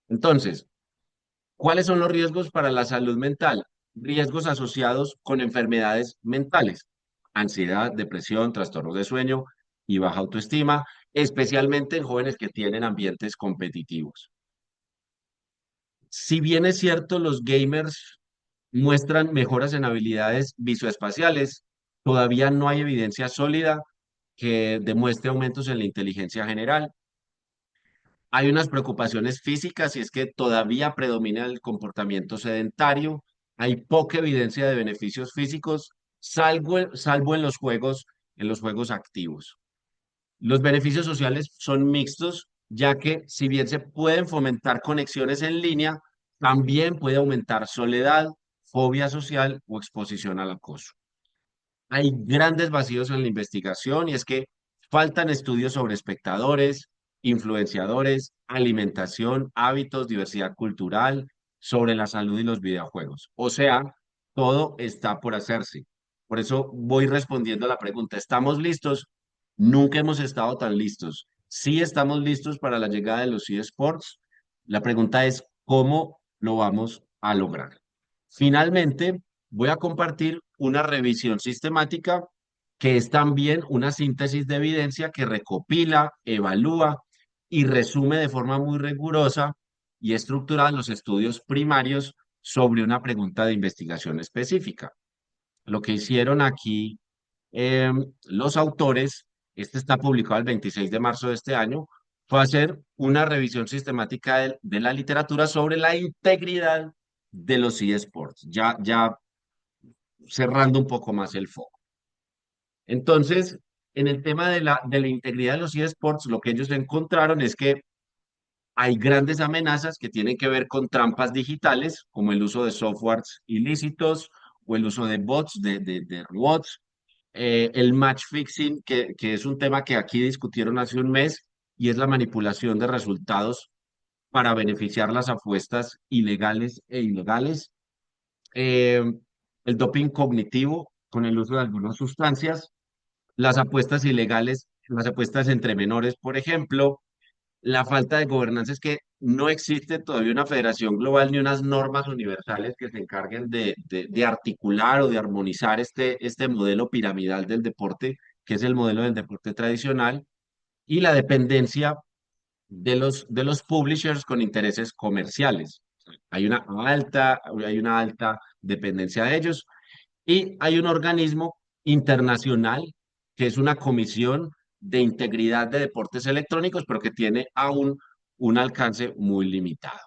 Entonces, ¿cuáles son los riesgos para la salud mental? Riesgos asociados con enfermedades mentales, ansiedad, depresión, trastornos de sueño y baja autoestima, especialmente en jóvenes que tienen ambientes competitivos. Si bien es cierto, los gamers muestran mejoras en habilidades visoespaciales, todavía no hay evidencia sólida que demuestre aumentos en la inteligencia general. Hay unas preocupaciones físicas y es que todavía predomina el comportamiento sedentario. Hay poca evidencia de beneficios físicos, salvo en los juegos activos. Los beneficios sociales son mixtos, ya que si bien se pueden fomentar conexiones en línea, también puede aumentar soledad, fobia social o exposición al acoso. Hay grandes vacíos en la investigación y es que faltan estudios sobre espectadores, influenciadores, alimentación, hábitos, diversidad cultural, sobre la salud y los videojuegos. O sea, todo está por hacerse. Por eso voy respondiendo a la pregunta, ¿estamos listos? Nunca hemos estado tan listos. Sí estamos listos para la llegada de los eSports. La pregunta es, ¿cómo lo vamos a lograr? Finalmente, voy a compartir una revisión sistemática que es también una síntesis de evidencia que recopila, evalúa y resume de forma muy rigurosa y estructurada los estudios primarios sobre una pregunta de investigación específica. Lo que hicieron aquí los autores, este está publicado el 26 de marzo de este año, fue hacer una revisión sistemática de la literatura sobre la integridad de los eSports, ya cerrando un poco más el foco. Entonces, en el tema de la integridad de los eSports, lo que ellos encontraron es que hay grandes amenazas que tienen que ver con trampas digitales, como el uso de softwares ilícitos o el uso de bots, de robots, el match fixing, que es un tema que aquí discutieron hace un mes, y es la manipulación de resultados para beneficiar las apuestas ilegales e ilegales, eh, el doping cognitivo con el uso de algunas sustancias, las apuestas ilegales, las apuestas entre menores, por ejemplo, la falta de gobernanza es que no existe todavía una federación global ni unas normas universales que se encarguen de articular o de armonizar este modelo piramidal del deporte, que es el modelo del deporte tradicional, y la dependencia de los publishers con intereses comerciales. Hay una alta dependencia de ellos y hay un organismo internacional que es una comisión de integridad de deportes electrónicos, pero que tiene aún un alcance muy limitado.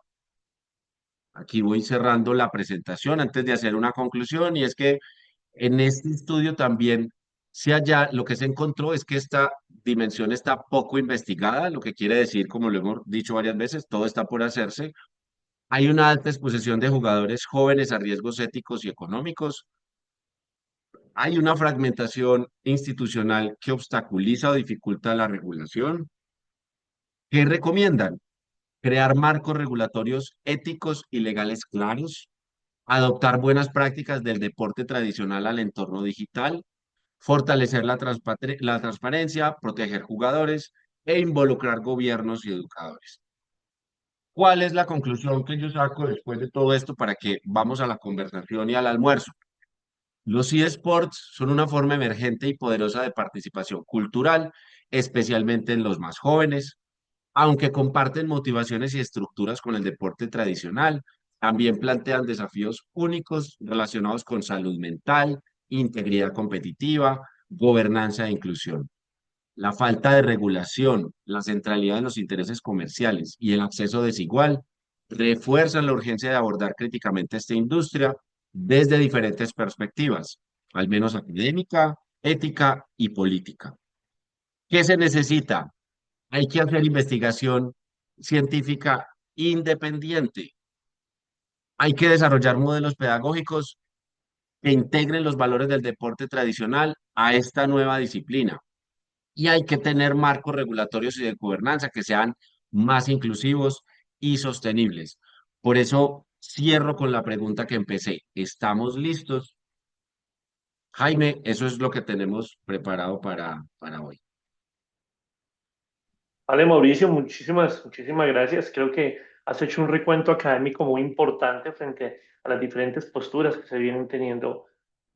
Aquí voy cerrando la presentación antes de hacer una conclusión y es que en este estudio también lo que se encontró es que esta dimensión está poco investigada, lo que quiere decir, como lo hemos dicho varias veces, todo está por hacerse. Hay una alta exposición de jugadores jóvenes a riesgos éticos y económicos. Hay una fragmentación institucional que obstaculiza o dificulta la regulación. ¿Qué recomiendan? Crear marcos regulatorios éticos y legales claros, adoptar buenas prácticas del deporte tradicional al entorno digital, fortalecer la transparencia, proteger jugadores e involucrar gobiernos y educadores. ¿Cuál es la conclusión que yo saco después de todo esto para que vamos a la conversación y al almuerzo? Los eSports son una forma emergente y poderosa de participación cultural, especialmente en los más jóvenes. Aunque comparten motivaciones y estructuras con el deporte tradicional, también plantean desafíos únicos relacionados con salud mental, integridad competitiva, gobernanza e inclusión. La falta de regulación, la centralidad de los intereses comerciales y el acceso desigual refuerzan la urgencia de abordar críticamente esta industria desde diferentes perspectivas, al menos académica, ética y política. ¿Qué se necesita? Hay que hacer investigación científica independiente. Hay que desarrollar modelos pedagógicos que integren los valores del deporte tradicional a esta nueva disciplina. Y hay que tener marcos regulatorios y de gobernanza que sean más inclusivos y sostenibles. Por eso cierro con la pregunta que empecé. ¿Estamos listos? Jaime, eso es lo que tenemos preparado para hoy. Vale, Mauricio, muchísimas gracias. Creo que has hecho un recuento académico muy importante frente a las diferentes posturas que se vienen teniendo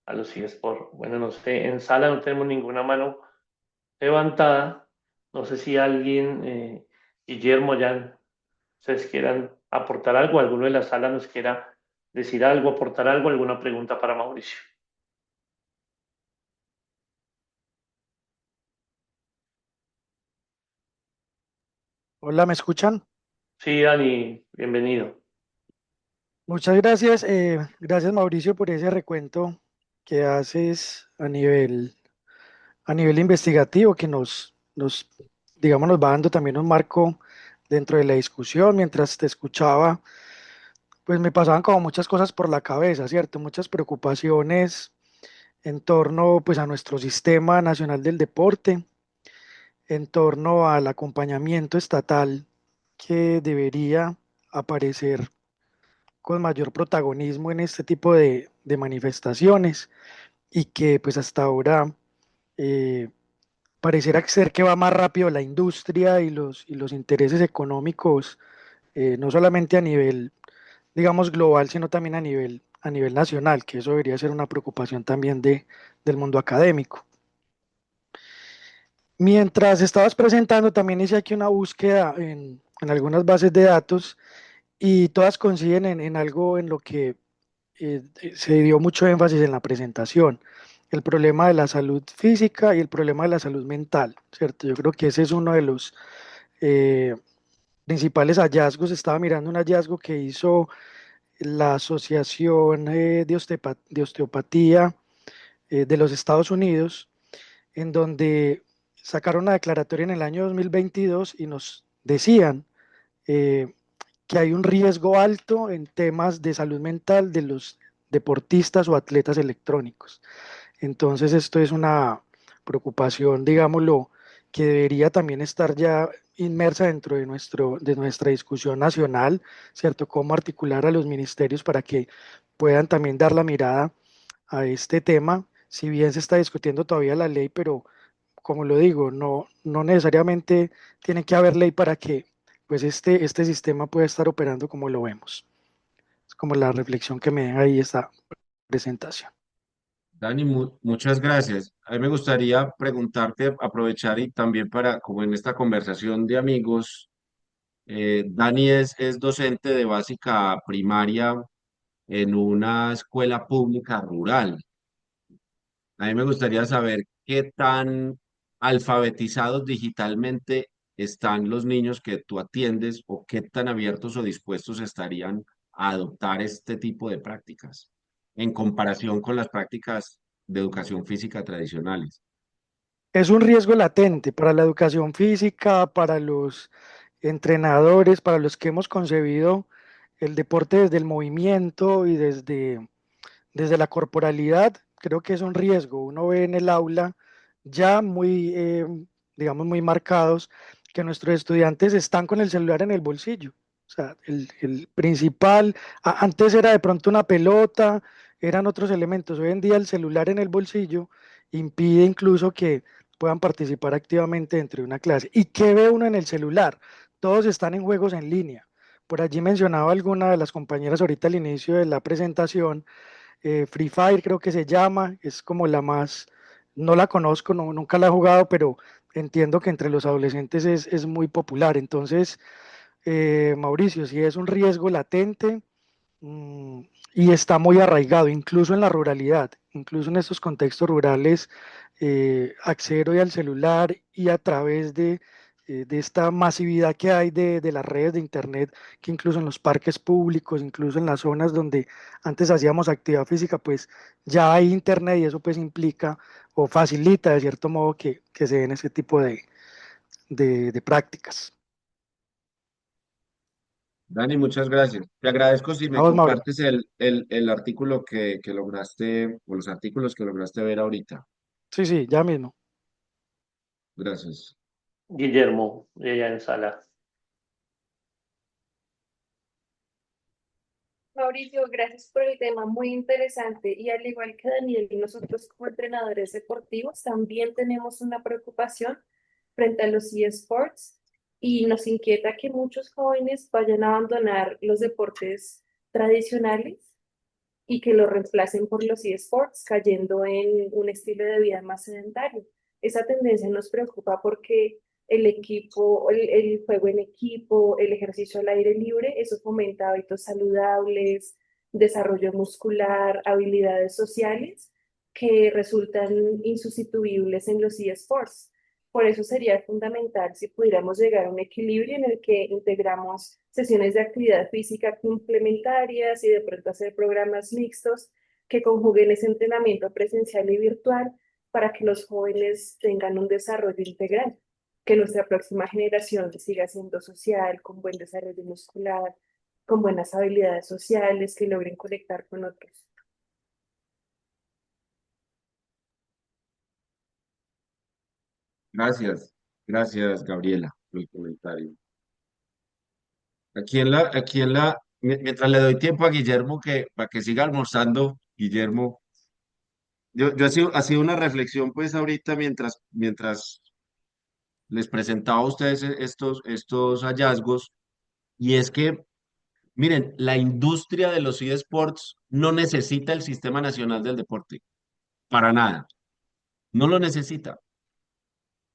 a los eSports. Bueno, no sé, en sala no tenemos ninguna mano levantada. No sé si alguien, Guillermo, Jan, ustedes quieran aportar algo, alguno de la sala nos quiera decir algo, aportar algo, alguna pregunta para Mauricio. Hola, ¿me escuchan? Sí, Dani, bienvenido. Muchas gracias. Gracias, Mauricio, por ese recuento que haces a nivel investigativo, que digamos, nos va dando también un marco dentro de la discusión. Mientras te escuchaba, pues me pasaban como muchas cosas por la cabeza, ¿cierto? Muchas preocupaciones en torno, pues, a nuestro Sistema Nacional del Deporte, en torno al acompañamiento estatal que debería aparecer con mayor protagonismo en este tipo de manifestaciones y que pues hasta ahora eh, pareciera ser que va más rápido la industria y los intereses económicos, no solamente a nivel, digamos, global, sino también a nivel nacional, que eso debería ser una preocupación también del mundo académico. Mientras estabas presentando, también hice aquí una búsqueda en algunas bases de datos y todas coinciden en algo en lo que se dio mucho énfasis en la presentación, el problema de la salud física y el problema de la salud mental, ¿cierto? Yo creo que ese es uno de los eh, principales hallazgos. Estaba mirando un hallazgo que hizo la Asociación de Osteopatía de los Estados Unidos, en donde sacaron una declaratoria en el año 2022 y nos decían eh, que hay un riesgo alto en temas de salud mental de los deportistas o atletas electrónicos. Entonces, esto es una preocupación, digámoslo, que debería también estar ya inmersa dentro de nuestra discusión nacional, ¿cierto? Cómo articular a los ministerios para que puedan también dar la mirada a este tema, si bien se está discutiendo todavía la ley, pero como lo digo, no necesariamente tiene que haber ley para que pues este sistema pueda estar operando como lo vemos. Es como la reflexión que me deja ahí esta presentación. Dani, muchas gracias. A mí me gustaría preguntarte, aprovechar y también para, como en esta conversación de amigos, Dani es docente de básica primaria en una escuela pública rural. A mí me gustaría saber qué tan alfabetizados digitalmente están los niños que tú atiendes o qué tan abiertos o dispuestos estarían a adoptar este tipo de prácticas en comparación con las prácticas de educación física tradicionales. Es un riesgo latente para la educación física, para los entrenadores, para los que hemos concebido el deporte desde el movimiento y desde la corporalidad. Creo que es un riesgo. Uno ve en el aula ya muy, digamos, muy marcados que nuestros estudiantes están con el celular en el bolsillo. O sea, el principal, antes era de pronto una pelota, eran otros elementos. Hoy en día el celular en el bolsillo impide incluso que puedan participar activamente dentro de una clase. ¿Y qué ve uno en el celular? Todos están en juegos en línea. Por allí mencionaba alguna de las compañeras ahorita al inicio de la presentación Free Fire creo que se llama, es como la más, no la conozco, nunca la he jugado, pero entiendo que entre los adolescentes es muy popular. Entonces, Mauricio, si es un riesgo latente, mm, y está muy arraigado, incluso en la ruralidad, incluso en estos contextos rurales, acceder hoy al celular y a través de esta masividad que hay de las redes de Internet, que incluso en los parques públicos, incluso en las zonas donde antes hacíamos actividad física, pues ya hay Internet y eso pues implica o facilita de cierto modo que se den ese tipo de prácticas. Dani, muchas gracias. Te agradezco si me Vamos, Mauro. compartes el artículo que lograste, o los artículos que lograste ver ahorita. Sí, sí, ya mismo. Gracias. Guillermo, ella en sala. Mauricio, gracias por el tema, muy interesante. Y al igual que Daniel, nosotros como entrenadores deportivos también tenemos una preocupación frente a los eSports y nos inquieta que muchos jóvenes vayan a abandonar los deportes tradicionales y que lo reemplacen por los eSports, cayendo en un estilo de vida más sedentario. Esa tendencia nos preocupa porque el equipo, el juego en equipo, el ejercicio al aire libre, eso fomenta hábitos saludables, desarrollo muscular, habilidades sociales que resultan insustituibles en los eSports. Por eso sería fundamental si pudiéramos llegar a un equilibrio en el que integramos sesiones de actividad física complementarias y de pronto hacer programas mixtos que conjuguen ese entrenamiento presencial y virtual para que los jóvenes tengan un desarrollo integral, que nuestra próxima generación siga siendo social, con buen desarrollo muscular, con buenas habilidades sociales, que logren conectar con otros. Gracias. Gracias, Gabriela, por el comentario. Mientras le doy tiempo a Guillermo para que siga almorzando, Guillermo, ha sido una reflexión pues ahorita mientras les presentaba a ustedes estos hallazgos, y es que, miren, la industria de los eSports no necesita el Sistema Nacional del Deporte, para nada, no lo necesita,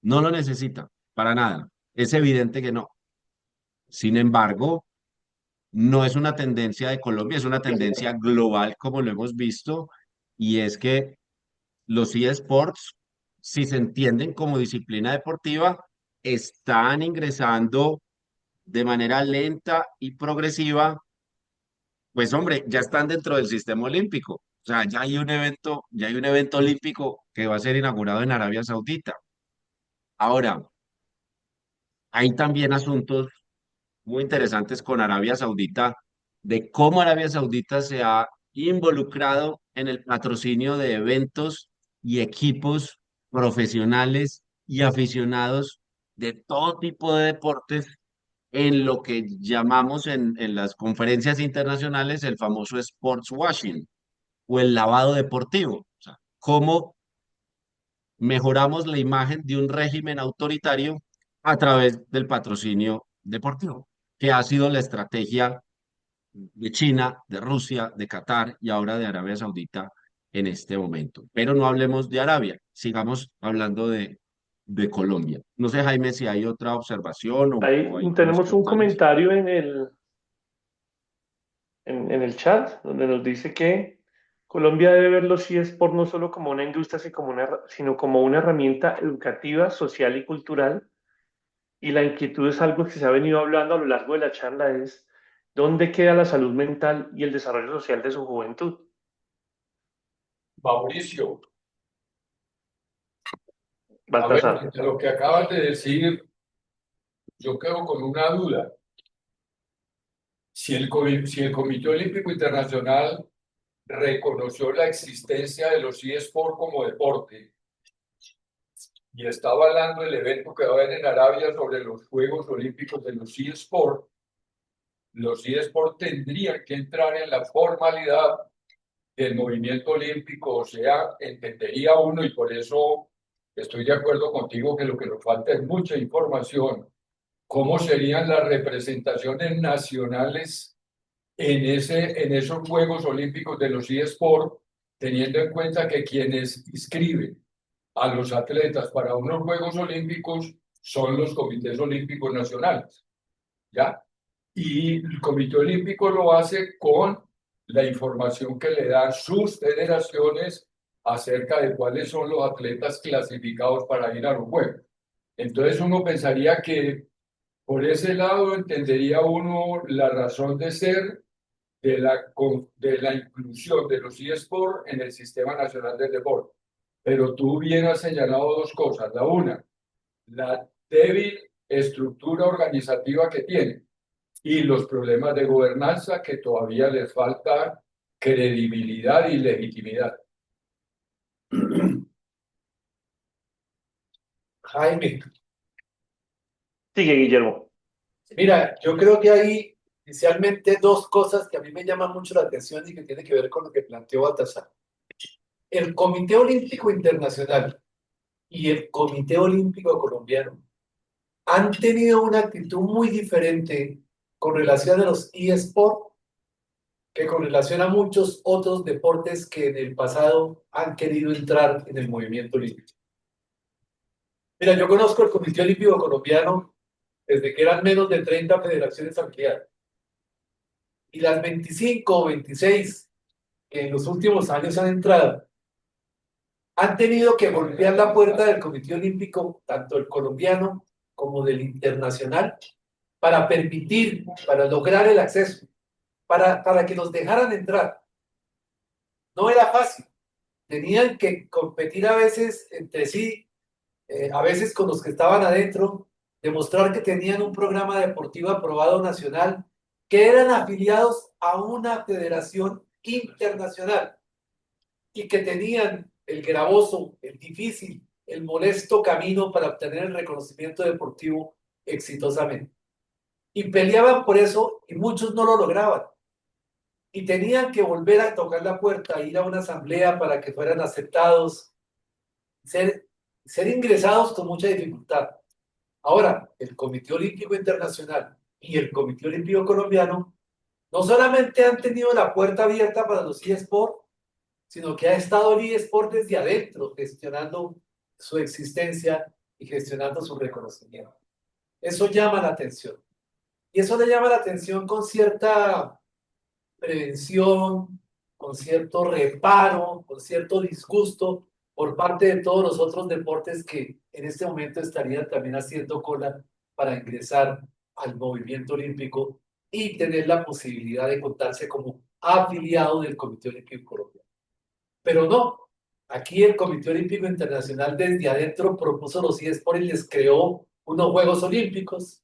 no lo necesita, para nada, es evidente que no. Sin embargo, no es una tendencia de Colombia, es una tendencia global como lo hemos visto, y es que los eSports, si se entienden como disciplina deportiva, están ingresando de manera lenta y progresiva, pues hombre, ya están dentro del sistema olímpico. O sea, ya hay un evento olímpico que va a ser inaugurado en Arabia Saudita. Ahora, hay también asuntos muy interesantes con Arabia Saudita, de cómo Arabia Saudita se ha involucrado en el patrocinio de eventos y equipos profesionales y aficionados de todo tipo de deportes en lo que llamamos en las conferencias internacionales el famoso sports washing o el lavado deportivo. O sea, cómo mejoramos la imagen de un régimen autoritario a través del patrocinio deportivo, que ha sido la estrategia de China, de Rusia, de Qatar y ahora de Arabia Saudita en este momento. Pero no hablemos de Arabia, sigamos hablando de Colombia. No sé, Jaime, si hay otra observación Ahí o hay unos tenemos un comentarios. comentario en el chat donde nos dice que Colombia debe ver los eSports no solo como una industria, sino como una herramienta educativa, social y cultural. Y la inquietud es algo que se ha venido hablando a lo largo de la charla, es ¿dónde queda la salud mental y el desarrollo social de su juventud? Mauricio, a ver, Baltasar. frente a lo que acabas de decir, yo quedo con una duda. Si el Comité Olímpico Internacional reconoció la existencia de los eSports como deporte y está avalando el evento que va a haber en Arabia sobre los Juegos Olímpicos de los eSports tendrían que entrar en la formalidad del movimiento olímpico, o sea, entendería uno, y por eso estoy de acuerdo contigo que lo que nos falta es mucha información, cómo serían las representaciones nacionales en esos Juegos Olímpicos de los eSports, teniendo en cuenta que quienes inscriben a los atletas para unos Juegos Olímpicos son los comités olímpicos nacionales, ¿ya? Y el Comité Olímpico lo hace con la información que le dan sus federaciones acerca de cuáles son los atletas clasificados para ir a los Juegos. Entonces uno pensaría que por ese lado entendería uno la razón de ser de la inclusión de los eSports en el Sistema Nacional del Deporte. Pero tú bien has señalado dos cosas. La una, la débil estructura organizativa que tiene y los problemas de gobernanza que todavía les falta credibilidad y legitimidad. Jaime, Sigue, Guillermo. mira, yo creo que hay inicialmente dos cosas que a mí me llaman mucho la atención y que tienen que ver con lo que planteó Baltasar. El Comité Olímpico Internacional y el Comité Olímpico Colombiano han tenido una actitud muy diferente con relación a los eSports que con relación a muchos otros deportes que en el pasado han querido entrar en el movimiento olímpico. Mira, yo conozco el Comité Olímpico Colombiano desde que eran menos de 30 federaciones afiliadas. Y las 25 o 26 que en los últimos años han entrado, han tenido que golpear la puerta del Comité Olímpico, tanto el colombiano como del internacional, para permitir, para lograr el acceso, para que los dejaran entrar. No era fácil. Tenían que competir a veces entre sí, a veces con los que estaban adentro, demostrar que tenían un programa deportivo aprobado nacional, que eran afiliados a una federación internacional y que tenían el gravoso, el difícil, el molesto camino para obtener el reconocimiento deportivo exitosamente. Y peleaban por eso y muchos no lo lograban. Y tenían que volver a tocar la puerta, ir a una asamblea para que fueran aceptados, ser ingresados con mucha dificultad. Ahora, el Comité Olímpico Internacional y el Comité Olímpico Colombiano no solamente han tenido la puerta abierta para los eSports, sino que ha estado el eSport desde adentro, gestionando su existencia y gestionando su reconocimiento. Eso llama la atención. Y eso le llama la atención con cierta prevención, con cierto reparo, con cierto disgusto por parte de todos los otros deportes que en este momento estarían también haciendo cola para ingresar al movimiento olímpico y tener la posibilidad de contarse como afiliado del Comité Olímpico Colombiano. Pero no, aquí el Comité Olímpico Internacional desde adentro propuso los eSports y les creó unos Juegos Olímpicos,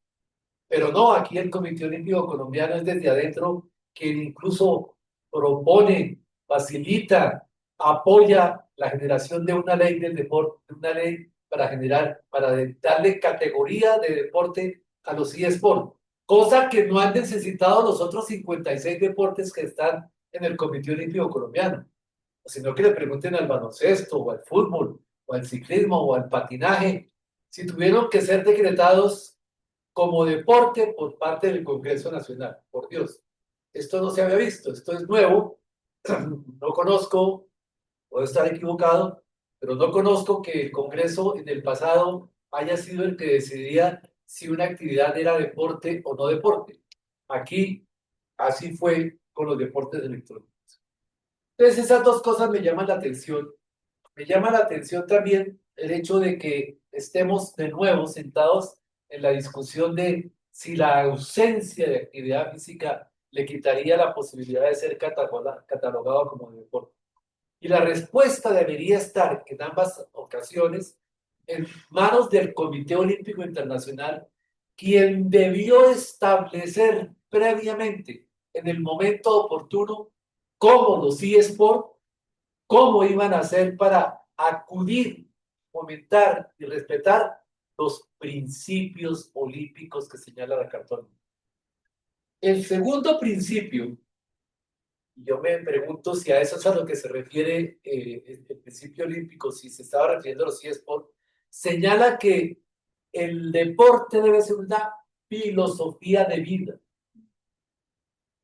pero no, aquí el Comité Olímpico Colombiano es desde adentro quien incluso propone, facilita, apoya la generación de una ley del deporte, de una ley para generar, para darle categoría de deporte a los eSports, cosa que no han necesitado los otros 56 deportes que están en el Comité Olímpico Colombiano, sino que le pregunten al baloncesto o al fútbol o al ciclismo o al patinaje, si tuvieron que ser decretados como deporte por parte del Congreso Nacional. Por Dios, esto no se había visto, esto es nuevo, no conozco, puedo estar equivocado, pero no conozco que el Congreso en el pasado haya sido el que decidía si una actividad era deporte o no deporte. Aquí, así fue con los deportes electrónicos. Entonces, esas dos cosas me llaman la atención. Me llama la atención también el hecho de que estemos de nuevo sentados en la discusión de si la ausencia de actividad física le quitaría la posibilidad de ser catalogado como deporte. Y la respuesta debería estar en ambas ocasiones en manos del Comité Olímpico Internacional, quien debió establecer previamente, en el momento oportuno, cómo los eSports, cómo iban a hacer para acudir, fomentar y respetar los principios olímpicos que señala la Carta Olímpica. El segundo principio, y yo me pregunto si a eso es a lo que se refiere el principio olímpico, si se estaba refiriendo a los eSports, señala que el deporte debe ser una filosofía de vida.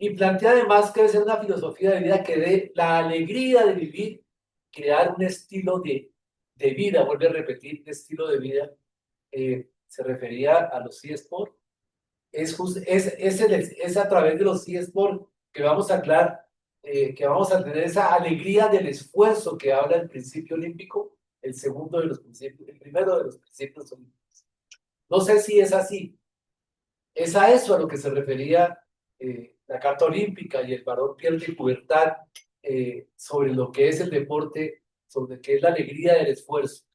Y plantea además que debe ser una filosofía de vida que dé la alegría de vivir, crear un estilo de vida, vuelve a repetir, un estilo de vida. Se refería a los eSports. Es a través de los eSports que vamos a que vamos a tener esa alegría del esfuerzo que habla el principio olímpico, el segundo de los principios, el primero de los principios olímpicos. No sé si es así. Es a eso a lo que se refería la Carta Olímpica y el valor pierde pubertad sobre lo que es el deporte, sobre qué es la alegría del esfuerzo.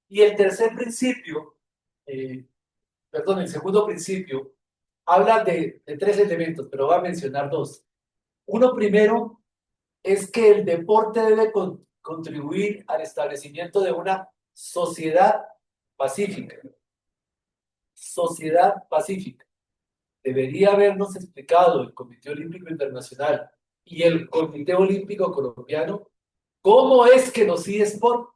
Y el tercer principio, perdón, el segundo principio, habla de tres elementos, pero va a mencionar dos. Uno primero es que el deporte debe contribuir al establecimiento de una sociedad pacífica. Sociedad pacífica. Debería habernos explicado el Comité Olímpico Internacional y el Comité Olímpico Colombiano cómo es que los eSports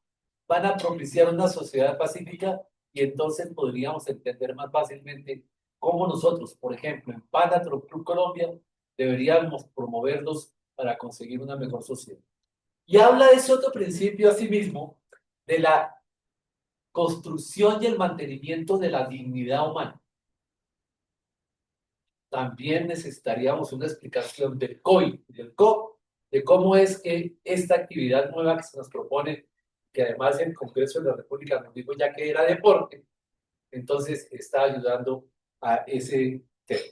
van a propiciar una sociedad pacífica y entonces podríamos entender más fácilmente cómo nosotros, por ejemplo, en Panathlon Club Colombia, deberíamos promoverlos para conseguir una mejor sociedad. Y habla de ese otro principio asimismo, de la construcción y el mantenimiento de la dignidad humana. También necesitaríamos una explicación del COI, del CO, de cómo es que esta actividad nueva que se nos propone, que además el Congreso de la República nos dijo ya que era deporte, entonces está ayudando a ese tema.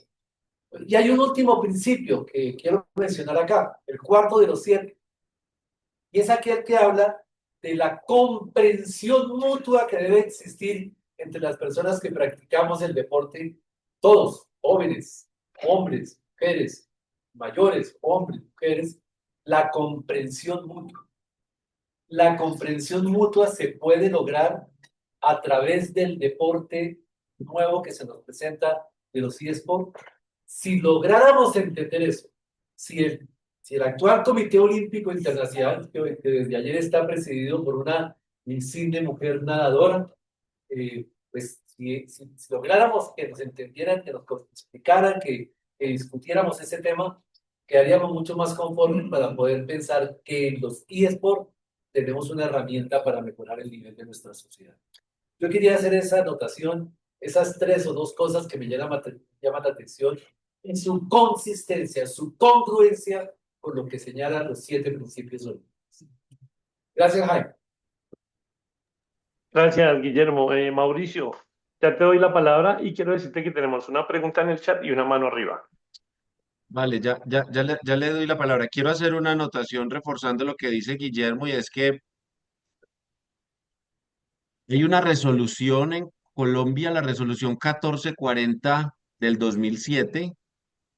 Y hay un último principio que quiero mencionar acá, el cuarto de los 7, y es aquel que habla de la comprensión mutua que debe existir entre las personas que practicamos el deporte, todos, jóvenes, hombres, mujeres, mayores, hombres, mujeres, la comprensión mutua. La comprensión mutua se puede lograr a través del deporte nuevo que se nos presenta de los eSports. Si lográramos entender eso, si el actual Comité Olímpico Internacional, que desde ayer está presidido por una insigne mujer nadadora, pues si lográramos que nos entendieran, que nos explicaran, que discutiéramos ese tema, quedaríamos mucho más conformes para poder pensar que en los eSports tenemos una herramienta para mejorar el nivel de nuestra sociedad. Yo quería hacer esa anotación, esas 3 o 2 cosas que me llaman la atención en su consistencia, su congruencia con lo que señalan los 7 principios olímpicos. Gracias, Jaime. Gracias, Guillermo. Mauricio, ya te doy la palabra y quiero decirte que tenemos una pregunta en el chat y una mano arriba. Vale, ya le doy la palabra. Quiero hacer una anotación reforzando lo que dice Guillermo y es que hay una resolución en Colombia, la resolución 1440 del 2007,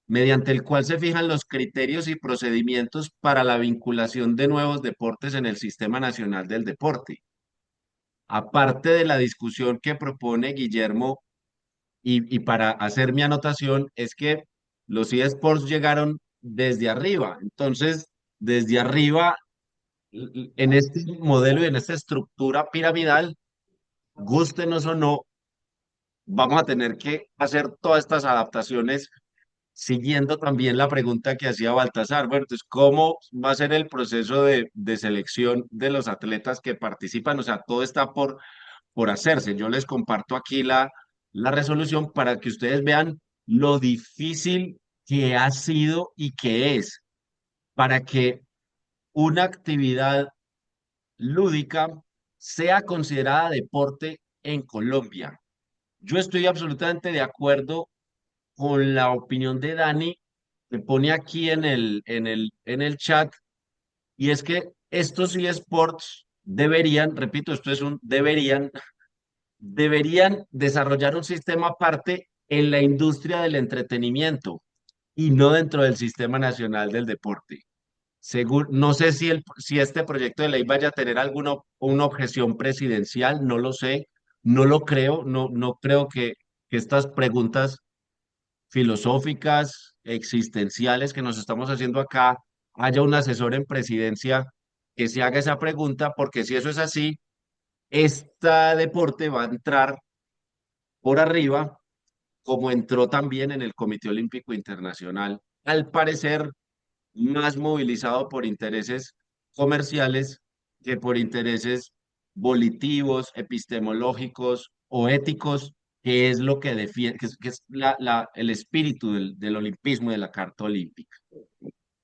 mediante el cual se fijan los criterios y procedimientos para la vinculación de nuevos deportes en el Sistema Nacional del Deporte. Aparte de la discusión que propone Guillermo y para hacer mi anotación, es que los eSports llegaron desde arriba. Entonces, desde arriba, en este modelo y en esta estructura piramidal, gústenos o no, vamos a tener que hacer todas estas adaptaciones siguiendo también la pregunta que hacía Baltasar. Bueno, entonces, ¿cómo va a ser el proceso de selección de los atletas que participan? O sea, todo está por hacerse. Yo les comparto aquí la resolución para que ustedes vean lo difícil que ha sido y que es para que una actividad lúdica sea considerada deporte en Colombia. Yo estoy absolutamente de acuerdo con la opinión de Dani, que pone aquí en el chat, y es que estos eSports deberían, repito, esto es un deberían desarrollar un sistema aparte en la industria del entretenimiento y no dentro del Sistema Nacional del Deporte. No sé si este proyecto de ley vaya a tener una objeción presidencial, no lo sé, no lo creo, no creo que estas preguntas filosóficas, existenciales que nos estamos haciendo acá, haya un asesor en presidencia que se haga esa pregunta, porque si eso es así, este deporte va a entrar por arriba, como entró también en el Comité Olímpico Internacional al parecer más movilizado por intereses comerciales que por intereses volitivos, epistemológicos o éticos, que es lo que defiende, que es el espíritu del olimpismo y de la Carta Olímpica.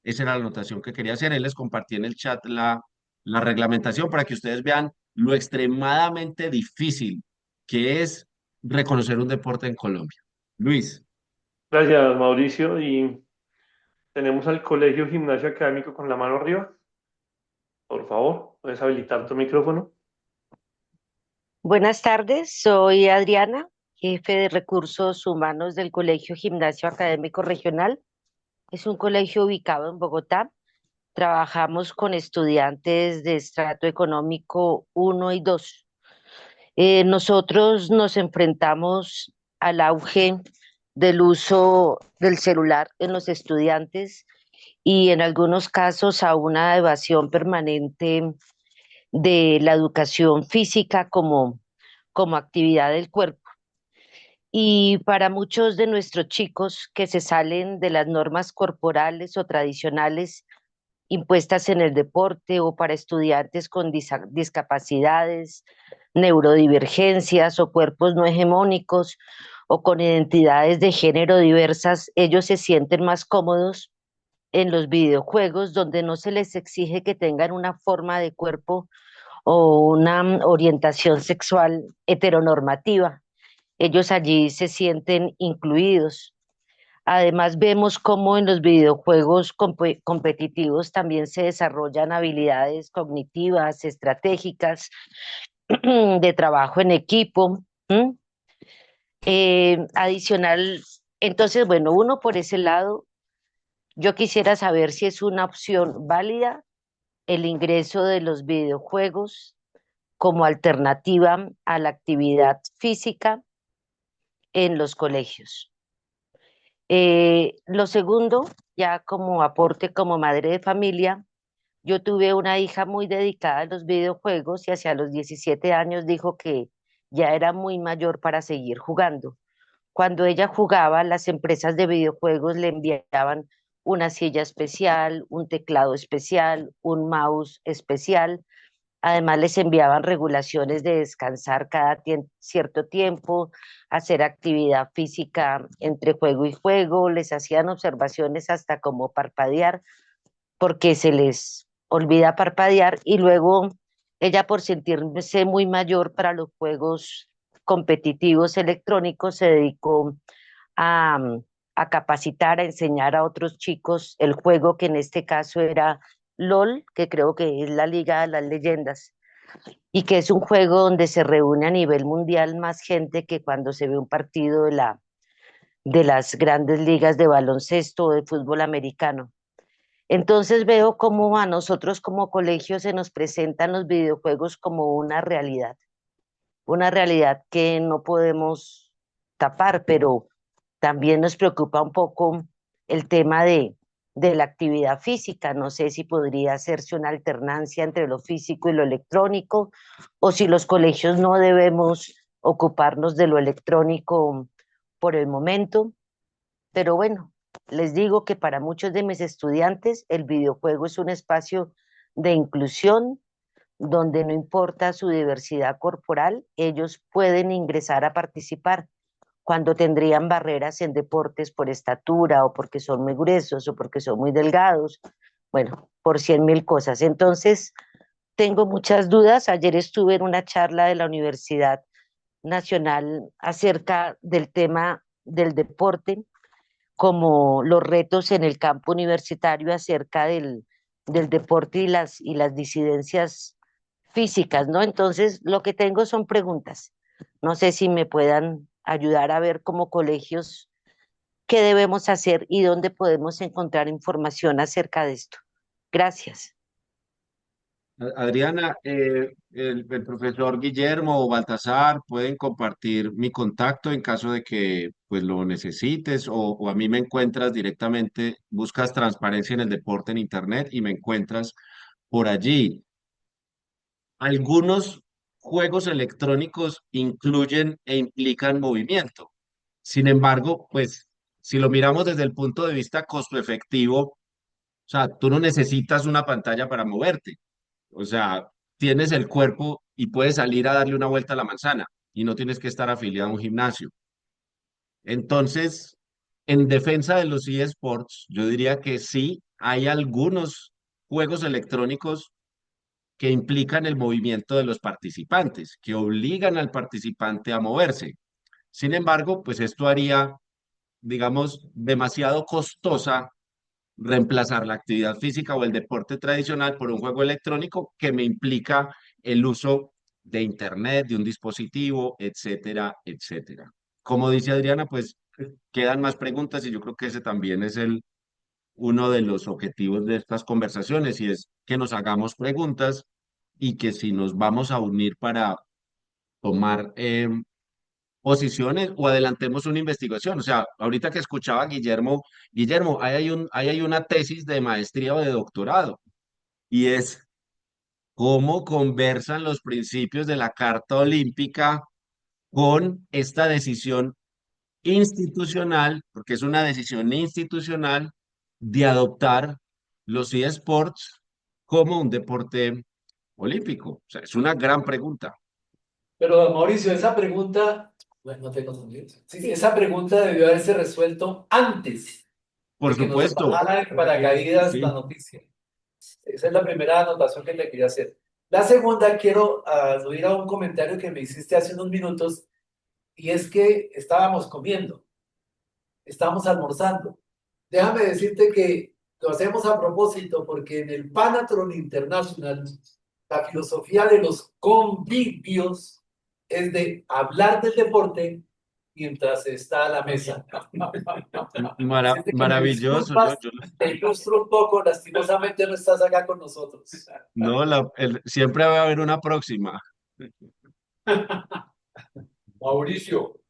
Esa era la anotación que quería hacer. Él les compartí en el chat la reglamentación para que ustedes vean lo extremadamente difícil que es reconocer un deporte en Colombia. Luis. Gracias, Mauricio. Y tenemos al Colegio Gimnasio Académico con la mano arriba. Por favor, puedes habilitar tu micrófono. Buenas tardes, soy Adriana, jefe de recursos humanos del Colegio Gimnasio Académico Regional. Es un colegio ubicado en Bogotá. Trabajamos con estudiantes de estrato económico 1 y 2. Nosotros nos enfrentamos al auge del uso del celular en los estudiantes y en algunos casos a una evasión permanente de la educación física como actividad del cuerpo. Y para muchos de nuestros chicos que se salen de las normas corporales o tradicionales impuestas en el deporte, o para estudiantes con discapacidades, neurodivergencias o cuerpos no hegemónicos o con identidades de género diversas, ellos se sienten más cómodos en los videojuegos donde no se les exige que tengan una forma de cuerpo o una orientación sexual heteronormativa. Ellos allí se sienten incluidos. Además, vemos cómo en los videojuegos competitivos también se desarrollan habilidades cognitivas, estratégicas, de trabajo en equipo. Adicional, entonces, bueno, uno por ese lado, yo quisiera saber si es una opción válida el ingreso de los videojuegos como alternativa a la actividad física en los colegios. Lo segundo, ya como aporte como madre de familia, yo tuve una hija muy dedicada a los videojuegos y hacia los 17 años dijo que ya era muy mayor para seguir jugando. Cuando ella jugaba, las empresas de videojuegos le enviaban una silla especial, un teclado especial, un mouse especial. Además, les enviaban regulaciones de descansar cada cierto tiempo, hacer actividad física entre juego y juego, les hacían observaciones hasta como parpadear, porque se les olvida parpadear, y luego ella, por sentirse muy mayor para los juegos competitivos electrónicos, se dedicó a, a capacitar, a enseñar a otros chicos el juego, que en este caso era LOL, que creo que es la Liga de las Leyendas, y que es un juego donde se reúne a nivel mundial más gente que cuando se ve un partido de las grandes ligas de baloncesto o de fútbol americano. Entonces veo cómo a nosotros como colegio se nos presentan los videojuegos como una realidad que no podemos tapar, pero también nos preocupa un poco el tema de la actividad física. No sé si podría hacerse una alternancia entre lo físico y lo electrónico, o si los colegios no debemos ocuparnos de lo electrónico por el momento. Pero bueno, les digo que para muchos de mis estudiantes el videojuego es un espacio de inclusión donde no importa su diversidad corporal, ellos pueden ingresar a participar cuando tendrían barreras en deportes por estatura o porque son muy gruesos o porque son muy delgados, bueno, por 100.000 cosas. Entonces, tengo muchas dudas. Ayer estuve en una charla de la Universidad Nacional acerca del tema del deporte, como los retos en el campo universitario acerca del deporte y las disidencias físicas, ¿no? Entonces, lo que tengo son preguntas. No sé si me puedan ayudar a ver como colegios qué debemos hacer y dónde podemos encontrar información acerca de esto. Gracias. Adriana, el profesor Guillermo o Baltasar pueden compartir mi contacto en caso de que pues lo necesites, o a mí me encuentras directamente, buscas transparencia en el deporte en internet y me encuentras por allí. Algunos juegos electrónicos incluyen e implican movimiento. Sin embargo, pues si lo miramos desde el punto de vista costo efectivo, o sea, tú no necesitas una pantalla para moverte. O sea, tienes el cuerpo y puedes salir a darle una vuelta a la manzana y no tienes que estar afiliado a un gimnasio. Entonces, en defensa de los eSports, yo diría que sí, hay algunos juegos electrónicos que implican el movimiento de los participantes, que obligan al participante a moverse. Sin embargo, pues esto haría, digamos, demasiado costosa reemplazar la actividad física o el deporte tradicional por un juego electrónico que me implica el uso de internet, de un dispositivo, etcétera, etcétera. Como dice Adriana, pues quedan más preguntas y yo creo que ese también es uno de los objetivos de estas conversaciones y es que nos hagamos preguntas y que si nos vamos a unir para tomar posiciones o adelantemos una investigación. O sea, ahorita que escuchaba a Guillermo, Guillermo, ahí hay una tesis de maestría o de doctorado y es cómo conversan los principios de la Carta Olímpica con esta decisión institucional, porque es una decisión institucional de adoptar los eSports como un deporte olímpico. O sea, es una gran pregunta. Pero Mauricio, esa pregunta, bueno, no tengo sonido. Sí, sí, esa pregunta debió haberse resuelto antes Por de que nos supuesto, bajara en paracaídas la sí. noticia. Esa es la primera anotación que te quería hacer. La segunda, quiero aludir a un comentario que me hiciste hace unos minutos, y es que estábamos comiendo, estábamos almorzando. Déjame decirte que lo hacemos a propósito porque en el Panathlon International la filosofía de los convivios es de hablar del deporte mientras se está a la mesa. Así es de que me Maravilloso. disculpas, te ilustro un poco, lastimosamente no estás acá con nosotros. No, siempre va a haber una próxima. Mauricio,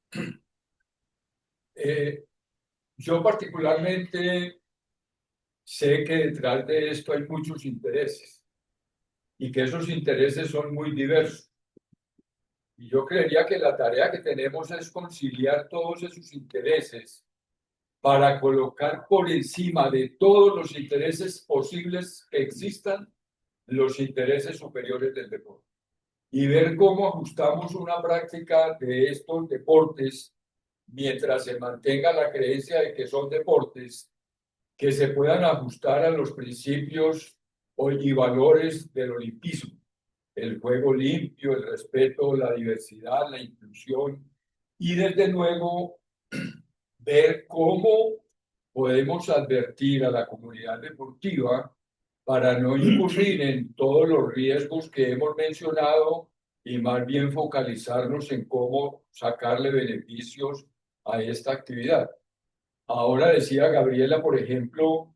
yo particularmente sé que detrás de esto hay muchos intereses y que esos intereses son muy diversos. Y yo creería que la tarea que tenemos es conciliar todos esos intereses para colocar por encima de todos los intereses posibles que existan los intereses superiores del deporte y ver cómo ajustamos una práctica de estos deportes mientras se mantenga la creencia de que son deportes que se puedan ajustar a los principios y valores del olimpismo, el juego limpio, el respeto, la diversidad, la inclusión y desde luego ver cómo podemos advertir a la comunidad deportiva para no incurrir en todos los riesgos que hemos mencionado y más bien focalizarnos en cómo sacarle beneficios a esta actividad. Ahora decía Gabriela, por ejemplo,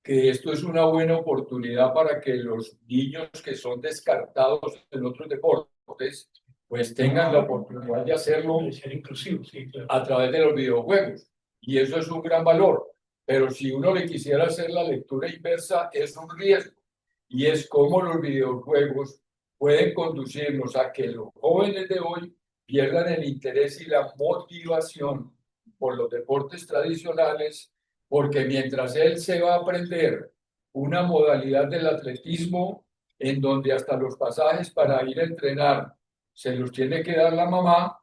que esto es una buena oportunidad para que los niños que son descartados en otros deportes, pues tengan la oportunidad de hacerlo De ser inclusivo, sí, claro. a través de los videojuegos. Y eso es un gran valor. Pero si uno le quisiera hacer la lectura inversa, es un riesgo. Y es cómo los videojuegos pueden conducirnos a que los jóvenes de hoy pierdan el interés y la motivación por los deportes tradicionales, porque mientras él se va a aprender una modalidad del atletismo en donde hasta los pasajes para ir a entrenar se los tiene que dar la mamá,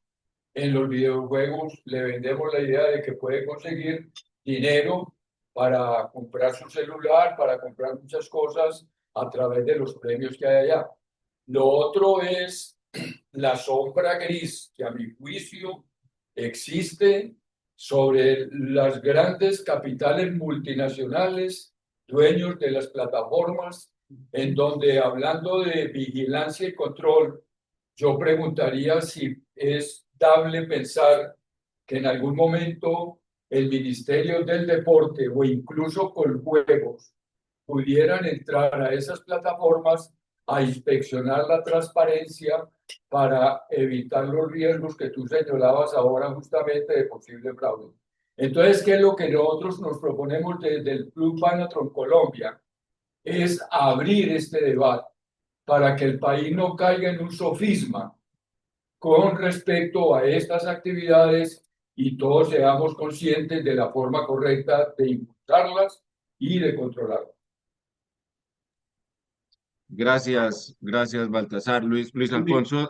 en los videojuegos le vendemos la idea de que puede conseguir dinero para comprar su celular, para comprar muchas cosas a través de los premios que hay allá. Lo otro es la sombra gris que a mi juicio existe sobre las grandes capitales multinacionales, dueños de las plataformas, en donde hablando de vigilancia y control, yo preguntaría si es dable pensar que en algún momento el Ministerio del Deporte o incluso Coljuegos pudieran entrar a esas plataformas a inspeccionar la transparencia para evitar los riesgos que tú señalabas ahora justamente de posible fraude. Entonces, ¿qué es lo que nosotros nos proponemos desde el Club Panathlon Colombia? Es abrir este debate para que el país no caiga en un sofisma con respecto a estas actividades y todos seamos conscientes de la forma correcta de impulsarlas y de controlarlas. Gracias, Baltasar. Luis Alfonso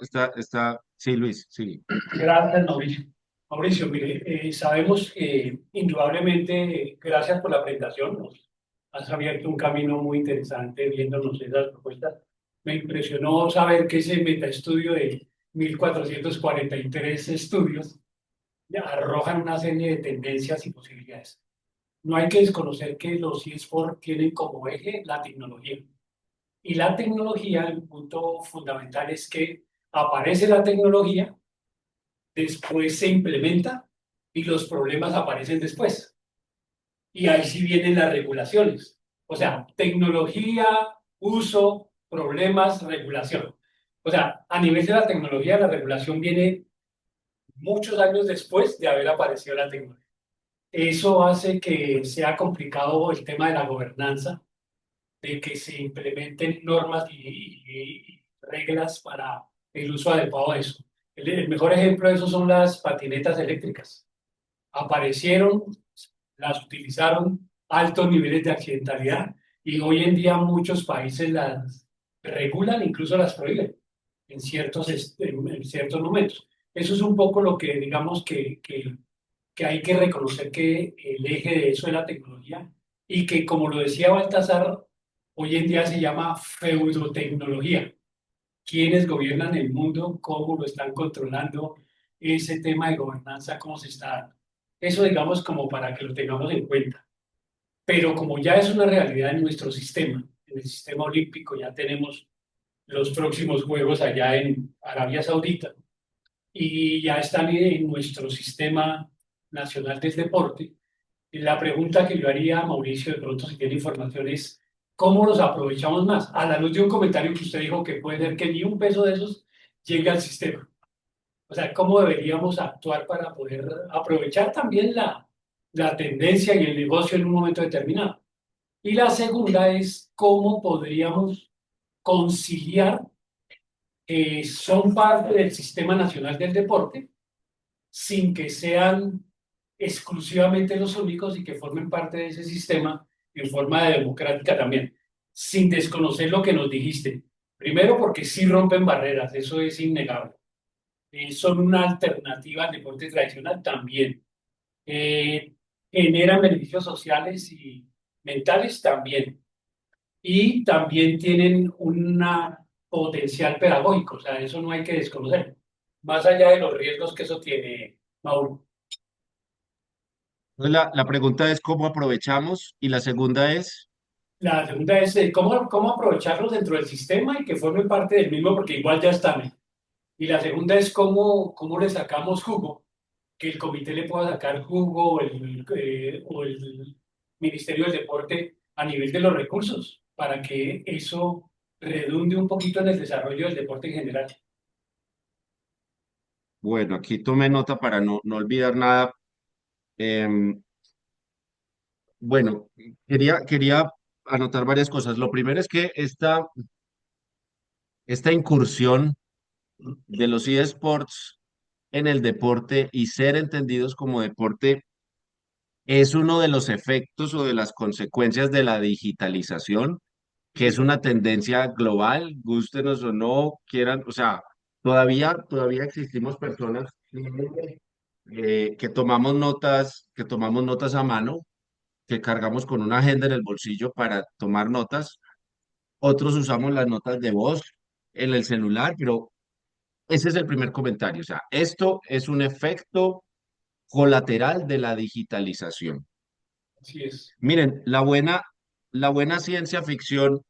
sí, Luis, sí. Gracias, Mauricio. Mauricio, mire, sabemos que indudablemente, gracias por la presentación, nos has abierto un camino muy interesante viéndonos esas propuestas. Me impresionó saber que ese metaestudio de 1443 estudios ya arrojan una serie de tendencias y posibilidades. No hay que desconocer que los eSports tienen como eje la tecnología. Y la tecnología, el punto fundamental es que aparece la tecnología, después se implementa y los problemas aparecen después. Y ahí sí vienen las regulaciones. O sea, tecnología, uso, problemas, regulación. O sea, a nivel de la tecnología, la regulación viene muchos años después de haber aparecido la tecnología. Eso hace que sea complicado el tema de la gobernanza, de que se implementen normas y reglas para el uso adecuado de eso. El mejor ejemplo de eso son las patinetas eléctricas. Aparecieron, las utilizaron, altos niveles de accidentalidad y hoy en día muchos países las regulan, incluso las prohíben en ciertos momentos. Eso es un poco lo que digamos que hay que reconocer que el eje de eso es la tecnología y que, como lo decía Baltasar, hoy en día se llama feudotecnología. ¿Quiénes gobiernan el mundo? ¿Cómo lo están controlando? Ese tema de gobernanza, ¿cómo se está dando? Eso, digamos, como para que lo tengamos en cuenta. Pero como ya es una realidad en nuestro sistema, en el sistema olímpico, ya tenemos los próximos Juegos allá en Arabia Saudita y ya están en nuestro sistema nacional del deporte. La pregunta que yo haría a Mauricio, de pronto si tiene información, es ¿cómo los aprovechamos más? A la luz de un comentario que usted dijo que puede ser que ni un peso de esos llegue al sistema. O sea, ¿cómo deberíamos actuar para poder aprovechar también la tendencia y el negocio en un momento determinado? Y la segunda es cómo podríamos conciliar que son parte del Sistema Nacional del Deporte sin que sean exclusivamente los únicos y que formen parte de ese sistema en forma democrática también, sin desconocer lo que nos dijiste. Primero, porque sí rompen barreras, eso es innegable. Son una alternativa al deporte tradicional también. Eh, Generan beneficios sociales y mentales también. Y también tienen un potencial pedagógico, o sea, eso no hay que desconocer. Más allá de los riesgos que eso tiene, Mauro. Entonces, la pregunta es cómo aprovechamos y la segunda es, La segunda es cómo aprovecharlos dentro del sistema y que formen parte del mismo, porque igual ya están. Y la segunda es cómo le sacamos jugo, que el comité le pueda sacar jugo o el Ministerio del Deporte a nivel de los recursos, para que eso redunde un poquito en el desarrollo del deporte en general. bueno, aquí tomé nota para no olvidar nada. Em, bueno, quería anotar varias cosas. Lo primero es que esta incursión de los eSports en el deporte y ser entendidos como deporte es uno de los efectos o de las consecuencias de la digitalización, que es una tendencia global, gústenos o no, quieran, o sea, todavía existimos personas que tomamos notas a mano, que cargamos con una agenda en el bolsillo para tomar notas. Otros usamos las notas de voz en el celular, pero ese es el primer comentario. O sea, esto es un efecto colateral de la digitalización. Así es. Miren, la buena ciencia ficción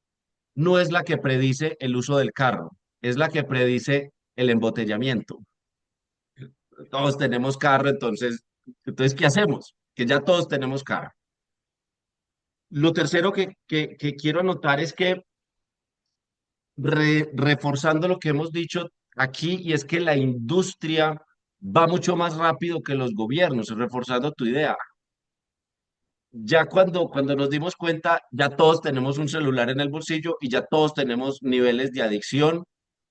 no es la que predice el uso del carro, es la que predice el embotellamiento. Todos tenemos carro, entonces, ¿qué hacemos? Que ya todos tenemos carro. Lo tercero que quiero anotar es que reforzando lo que hemos dicho aquí, y es que la industria va mucho más rápido que los gobiernos, reforzando tu idea. Ya cuando nos dimos cuenta, ya todos tenemos un celular en el bolsillo y ya todos tenemos niveles de adicción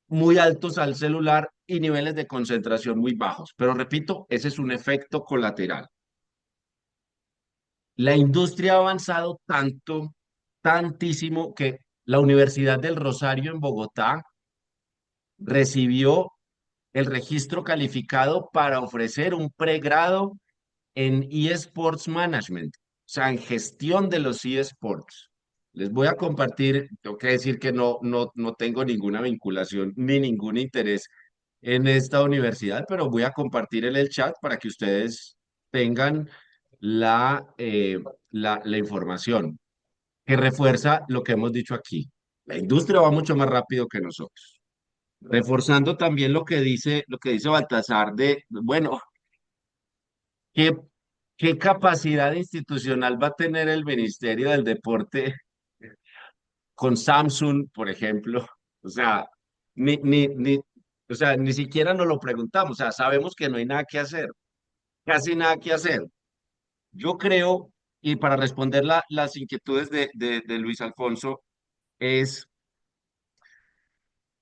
muy altos al celular y niveles de concentración muy bajos. Pero repito, ese es un efecto colateral. La industria ha avanzado tanto, tantísimo, que la Universidad del Rosario en Bogotá recibió el registro calificado para ofrecer un pregrado en eSports Management, o sea, en gestión de los eSports. Les voy a compartir, tengo que decir que no tengo ninguna vinculación ni ningún interés en esta universidad, pero voy a compartir en el chat para que ustedes tengan la información que refuerza lo que hemos dicho aquí. La industria va mucho más rápido que nosotros. Reforzando también lo que dice Baltasar de, bueno, ¿qué, qué capacidad institucional va a tener el Ministerio del Deporte con Samsung, por ejemplo? O sea, o sea, ni siquiera nos lo preguntamos. O sea, sabemos que no hay nada que hacer, casi nada que hacer. Yo creo, y para responder las inquietudes de Luis Alfonso, es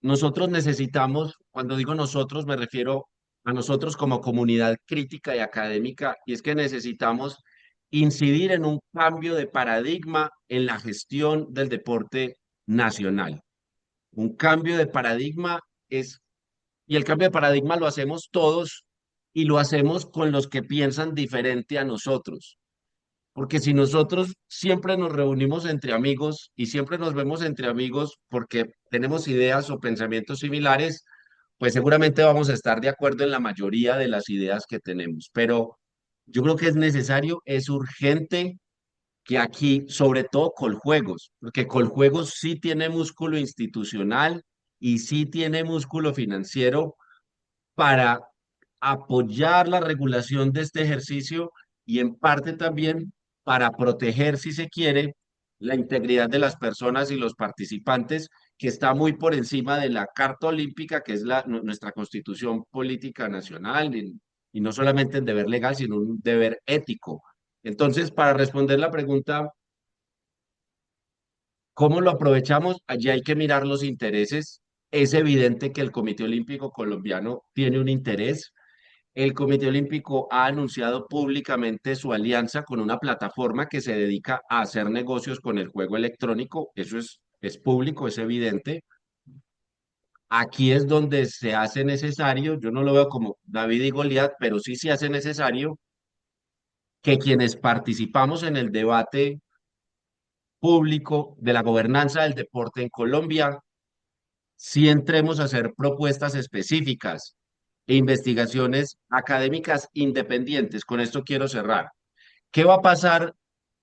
nosotros necesitamos, cuando digo nosotros, me refiero a nosotros como comunidad crítica y académica, y es que necesitamos incidir en un cambio de paradigma en la gestión del deporte nacional. Un cambio de paradigma es, y el cambio de paradigma lo hacemos todos y lo hacemos con los que piensan diferente a nosotros. Porque si nosotros siempre nos reunimos entre amigos y siempre nos vemos entre amigos porque tenemos ideas o pensamientos similares, pues seguramente vamos a estar de acuerdo en la mayoría de las ideas que tenemos. Pero yo creo que es necesario, es urgente que aquí, sobre todo Coljuegos, porque Coljuegos sí tiene músculo institucional y sí tiene músculo financiero para apoyar la regulación de este ejercicio y en parte también para proteger, si se quiere, la integridad de las personas y los participantes, que está muy por encima de la Carta Olímpica, que es nuestra constitución política nacional, y no solamente un deber legal, sino un deber ético. Entonces, para responder la pregunta, ¿cómo lo aprovechamos? Allí hay que mirar los intereses. Es evidente que el Comité Olímpico Colombiano tiene un interés. El Comité Olímpico ha anunciado públicamente su alianza con una plataforma que se dedica a hacer negocios con el juego electrónico. Eso es público, es evidente. Aquí es donde se hace necesario, yo no lo veo como David y Goliat, pero sí se hace necesario que quienes participamos en el debate público de la gobernanza del deporte en Colombia, sí entremos a hacer propuestas específicas e investigaciones académicas independientes. Con esto quiero cerrar. ¿Qué va a pasar,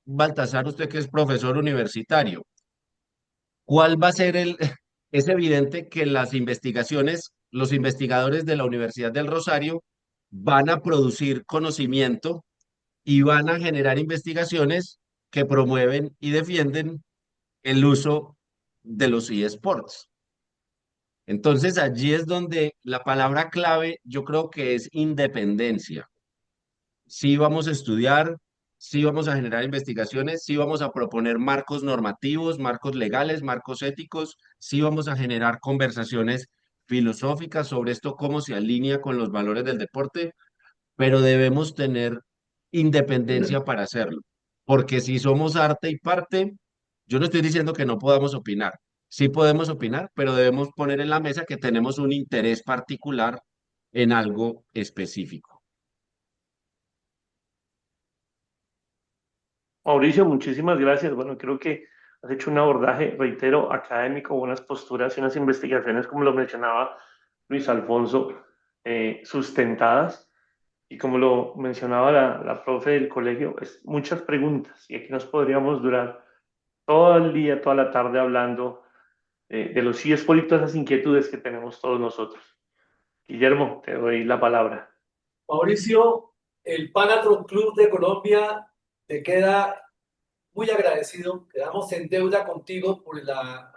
Baltasar, usted que es profesor universitario? ¿Cuál va a ser el... Es evidente que las investigaciones, los investigadores de la Universidad del Rosario van a producir conocimiento y van a generar investigaciones que promueven y defienden el uso de los eSports. Entonces allí es donde la palabra clave yo creo que es independencia. Sí vamos a estudiar, sí vamos a generar investigaciones, sí vamos a proponer marcos normativos, marcos legales, marcos éticos, sí vamos a generar conversaciones filosóficas sobre esto, cómo se alinea con los valores del deporte, pero debemos tener independencia para hacerlo. Porque si somos arte y parte, yo no estoy diciendo que no podamos opinar. Sí podemos opinar, pero debemos poner en la mesa que tenemos un interés particular en algo específico. Mauricio, muchísimas gracias. Bueno, creo que has hecho un abordaje, reitero, académico, buenas posturas y unas investigaciones, como lo mencionaba Luis Alfonso, sustentadas. Y como lo mencionaba la profe del colegio, es muchas preguntas. Y aquí nos podríamos durar todo el día, toda la tarde hablando de los eSports y todas esas inquietudes que tenemos todos nosotros. Guillermo, te doy la palabra. Mauricio, el Panathlon Club de Colombia te queda muy agradecido. Quedamos en deuda contigo por la